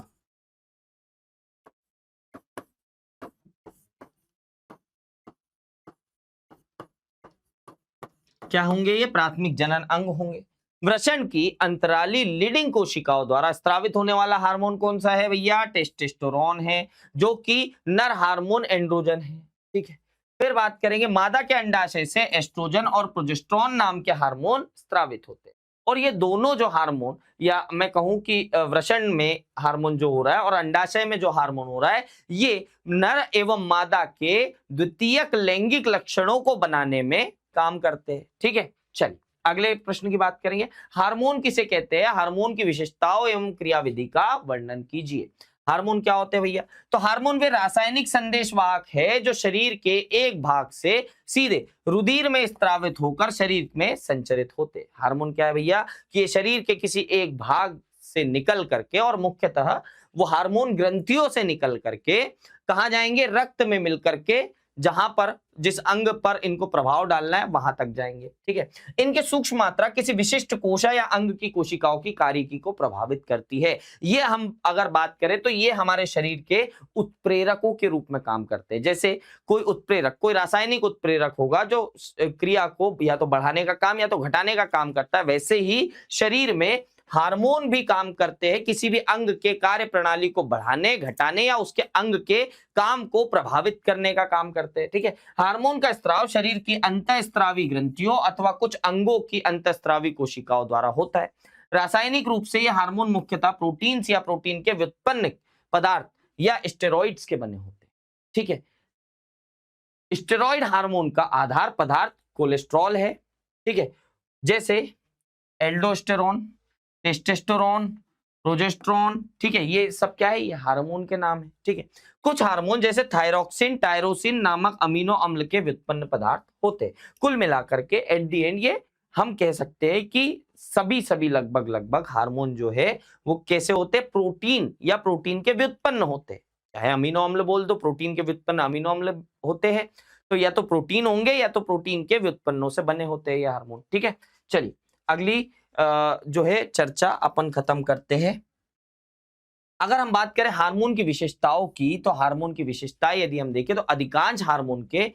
क्या होंगे ये? प्राथमिक जनन अंग होंगे। वृषण की अंतराली लीडिंग कोशिकाओं द्वारा स्रावित होने वाला हार्मोन कौन सा है भैया? टेस्टोस्टेरोन है, जो कि नर हार्मोन एंड्रोजन है। ठीक है, फिर बात करेंगे मादा के अंडाशय से एस्ट्रोजन और प्रोजेस्टेरोन नाम के हार्मोन स्रावित होते हैं। और ये दोनों जो हार्मोन, या मैं कहूं कि वृषण में हार्मोन जो हो रहा है और अंडाशय में जो हार्मोन हो रहा है, ये नर एवं मादा के द्वितीयक लैंगिक लक्षणों को बनाने में काम करते हैं। ठीक है, चलिए अगले प्रश्न की बात करेंगे। हार्मोन किसे कहते हैं? हार्मोन की विशेषताओं एवं क्रियाविधि का वर्णन कीजिए। हार्मोन क्या होते हैं भैया? तो हार्मोन वे रासायनिक संदेशवाहक है जो शरीर के एक भाग से सीधे रुधिर में स्रावित होकर शरीर में संचरित होते हैं। हार्मोन क्या है भैया? कि ये शरीर के किसी एक भाग से निकल करके, और मुख्यतः वो हार्मोन ग्रंथियों से निकल करके कहाँ जाएंगे? रक्त में मिल करके, जहां पर जिस अंग पर इनको प्रभाव डालना है वहां तक जाएंगे। ठीक है, इनके सूक्ष्म मात्रा किसी विशिष्ट कोशा या अंग की कोशिकाओं की कार्यकी को प्रभावित करती है। ये हम अगर बात करें तो ये हमारे शरीर के उत्प्रेरकों के रूप में काम करते हैं। जैसे कोई उत्प्रेरक, कोई रासायनिक उत्प्रेरक होगा जो क्रिया को या तो बढ़ाने का काम या तो घटाने का काम करता है, वैसे ही शरीर में हार्मोन भी काम करते हैं किसी भी अंग के कार्य प्रणाली को बढ़ाने, घटाने या उसके अंग के काम को प्रभावित करने का काम करते हैं। ठीक है, हार्मोन का स्राव शरीर की अंतःस्रावी ग्रंथियों अथवा कुछ अंगों की अंतःस्रावी कोशिकाओं द्वारा होता है। रासायनिक रूप से यह हार्मोन मुख्यतः प्रोटीन्स या प्रोटीन के व्युत्पन्न पदार्थ या स्टेरॉइड्स के बने होते हैं। ठीक है, स्टेरॉइड हार्मोन का आधार पदार्थ कोलेस्ट्रॉल है। ठीक है, जैसे एल्डोस्टेरोन, टेस्टोस्टेरोन, प्रोजेस्टेरोन। ठीक है, ये सब क्या है? ये हार्मोन के नाम है। ठीक है, कुछ हार्मोन जैसे थायरोक्सिन, टायरोसिन नामक अमीनो अम्ल के व्युत्पन्न पदार्थ होते हैं। कुल मिलाकर के एट दी एंड ये हम कह सकते हैं कि सभी लगभग हार्मोन जो है वो कैसे होते हैं? प्रोटीन या प्रोटीन के व्युत्पन्न होते हैं। चाहे अमीनो अम्ल बोल दो, प्रोटीन के व्युत्पन्न अमीनो अम्ल होते हैं, तो या तो प्रोटीन होंगे या तो प्रोटीन के व्युत्पन्नों से बने होते हैं ये हार्मोन। ठीक है, चलिए अगली जो है चर्चा अपन खत्म करते हैं। अगर हम बात करें हार्मोन की विशेषताओं की, तो हार्मोन की विशेषताएं यदि हम देखें तो अधिकांश हार्मोन के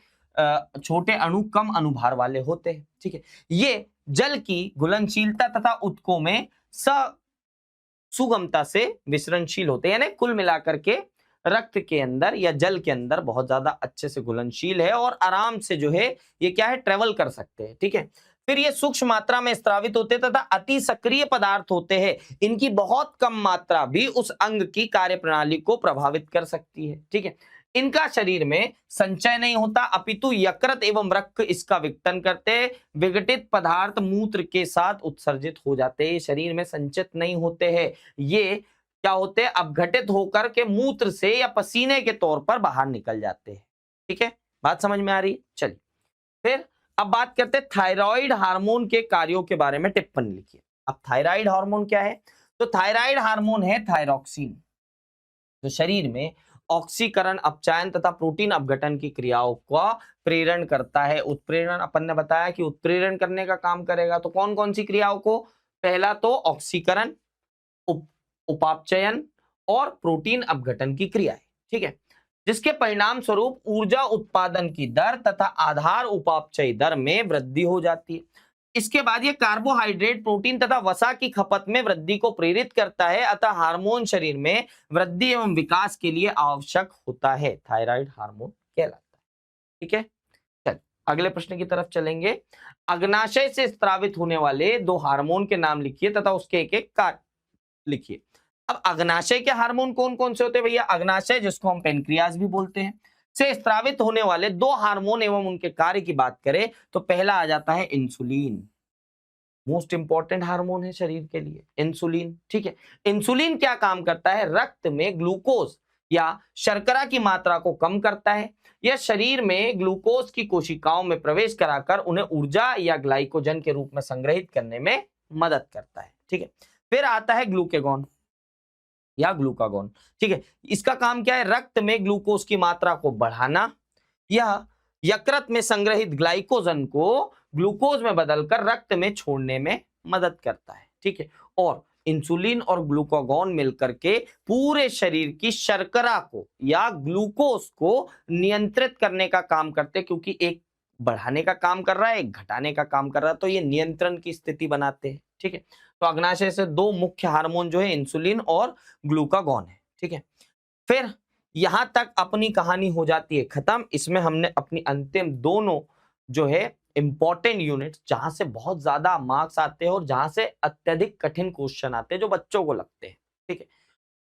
छोटे अणु कम अनुभार वाले होते हैं। ठीक है, ये जल की घुलनशीलता तथा ऊतकों में सुगमता से विसरणशील होते हैं, यानी कुल मिलाकर के रक्त के अंदर या जल के अंदर बहुत ज्यादा अच्छे से घुलनशील है और आराम से जो है ये क्या है, ट्रेवल कर सकते हैं। ठीक है, फिर ये सूक्ष्म मात्रा में स्रावित होते हैं तथा अति सक्रिय पदार्थ होते हैं। इनकी बहुत कम मात्रा भी उस अंग की कार्यप्रणाली को प्रभावित कर सकती है। ठीक है, इनका शरीर में संचय नहीं होता, अपितु यकृत एवं वृक्क इसका विघटन करते हैं। विघटित पदार्थ मूत्र के साथ उत्सर्जित हो जाते हैं, शरीर में संचित नहीं होते हैं। ये क्या होते हैं, अपघटित होकर के मूत्र से या पसीने के तौर पर बाहर निकल जाते हैं। ठीक है, बात समझ में आ रही है? चलिए फिर अब बात करते हैं थायराइड हार्मोन के कार्यों के बारे में टिप्पणी लिखिए। अब थायराइड हार्मोन क्या है? तो थायराइड हार्मोन है थायरॉक्सिन, जो शरीर में ऑक्सीकरण, अपचयन तथा प्रोटीन अपघटन की क्रियाओं का प्रेरण करता है। उत्प्रेरण अपन ने बताया कि उत्प्रेरण करने का काम करेगा। तो कौन कौन सी क्रियाओं को? पहला तो ऑक्सीकरण, उपापचयन और प्रोटीन अपघटन की क्रियाएं। ठीक है, जिसके परिणाम स्वरूप ऊर्जा उत्पादन की दर तथा आधार उपापचय दर में वृद्धि हो जाती है। इसके बाद ये कार्बोहाइड्रेट, प्रोटीन तथा वसा की खपत में वृद्धि को प्रेरित करता है, अतः हार्मोन शरीर में वृद्धि एवं विकास के लिए आवश्यक होता है। थायराइड हार्मोन कहलाता है। ठीक है, चल अगले प्रश्न की तरफ चलेंगे। अग्नाशय से स्रावित होने वाले 2 हार्मोन के नाम लिखिए तथा उसके एक एक कार्य लिखिए। अब अग्नाशय के हार्मोन कौन कौन से होते हैं भैया? अग्नाशय, जिसको हम पेनक्रियास भी बोलते हैं, से स्रावित होने वाले 2 हार्मोन एवं उनके कार्य की बात करें तो पहला आ जाता है इंसुलिन। मोस्ट इंपॉर्टेंट हार्मोन है शरीर के लिए इंसुलिन। ठीक है, इंसुलिन क्या काम करता है? रक्त में ग्लूकोज या शर्करा की मात्रा को कम करता है। यह शरीर में ग्लूकोज की कोशिकाओं में प्रवेश कराकर उन्हें ऊर्जा या ग्लाइकोजन के रूप में संग्रहित करने में मदद करता है। ठीक है, फिर आता है ग्लूकेगॉन या ग्लूकागॉन। ठीक है, इसका काम क्या है? रक्त में ग्लूकोज की मात्रा को बढ़ाना। यह यकृत में संग्रहित ग्लाइकोजन को ग्लूकोज में बदलकर रक्त में छोड़ने में मदद करता है। ठीक है, और इंसुलिन और ग्लूकागॉन मिलकर के पूरे शरीर की शर्करा को या ग्लूकोज को नियंत्रित करने का काम करते हैं, क्योंकि एक बढ़ाने का काम कर रहा है, एक घटाने का काम कर रहा है, तो ये नियंत्रण की स्थिति बनाते हैं। ठीक है, तो अग्नाशय से 2 मुख्य हार्मोन जो है इंसुलिन और ग्लूकागॉन है। ठीक है, फिर यहां तक अपनी कहानी हो जाती है खत्म। इसमें हमने अपनी अंतिम दोनों जो है इंपॉर्टेंट यूनिट्स, जहां से बहुत ज्यादा मार्क्स आते हैं और जहां से अत्यधिक कठिन क्वेश्चन आते हैं जो बच्चों को लगते हैं, ठीक है,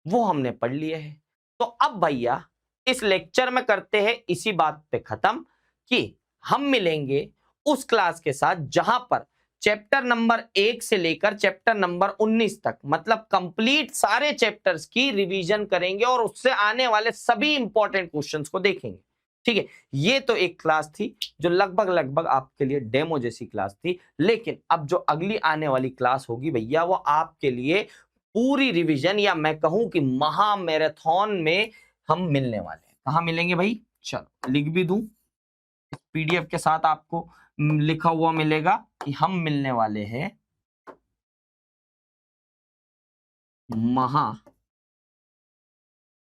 वो हमने पढ़ लिए हैं। तो अब भैया इस लेक्चर में करते हैं इसी बात पे खत्म कि हम मिलेंगे उस क्लास के साथ जहां पर चैप्टर नंबर 1 से लेकर चैप्टर नंबर 19 तक, मतलब कंप्लीट सारे चैप्टर्स की रिवीजन करेंगे और उससे आने वाले सभी इंपॉर्टेंट क्वेश्चंस को देखेंगे। ठीक है, ये तो एक क्लास थी जो लगभग आपके लिए डेमो जैसी क्लास थी, लेकिन अब जो अगली आने वाली क्लास होगी भैया वो आपके लिए पूरी रिवीजन, या मैं कहूं कि महा मैराथन में हम मिलने वाले हैं। कहां मिलेंगे भाई? चलो लिख भी दूं, पीडीएफ के साथ आपको लिखा हुआ मिलेगा कि हम मिलने वाले हैं महा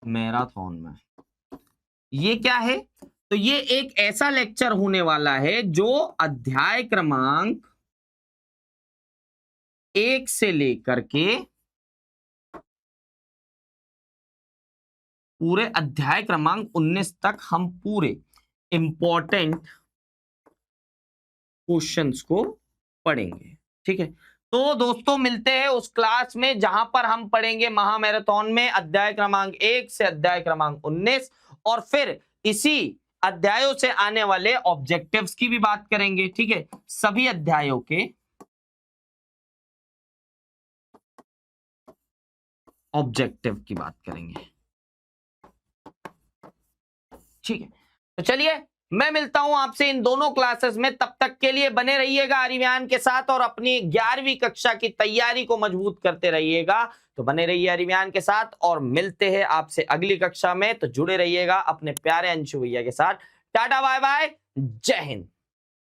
मैराथन में। ये क्या है? तो ये एक ऐसा लेक्चर होने वाला है जो अध्याय क्रमांक 1 से लेकर के पूरे अध्याय क्रमांक 19 तक हम पूरे इंपॉर्टेंट क्वेश्चंस को पढ़ेंगे। ठीक है, तो दोस्तों मिलते हैं उस क्लास में जहां पर हम पढ़ेंगे महामैराथन में अध्याय क्रमांक 1 से अध्याय क्रमांक 19, और फिर इसी अध्यायों से आने वाले ऑब्जेक्टिव्स की भी बात करेंगे। ठीक है, सभी अध्यायों के ऑब्जेक्टिव की बात करेंगे। ठीक है, तो चलिए मैं मिलता हूं आपसे इन दोनों क्लासेस में। तब तक के लिए बने रहिएगा अरिव्यान के साथ और अपनी 11वीं कक्षा की तैयारी को मजबूत करते रहिएगा। तो बने रहिए अरिव्यान के साथ और मिलते हैं आपसे अगली कक्षा में। तो जुड़े रहिएगा अपने प्यारे अंशु भैया के साथ। टाटा बाय बाय, जय हिंद।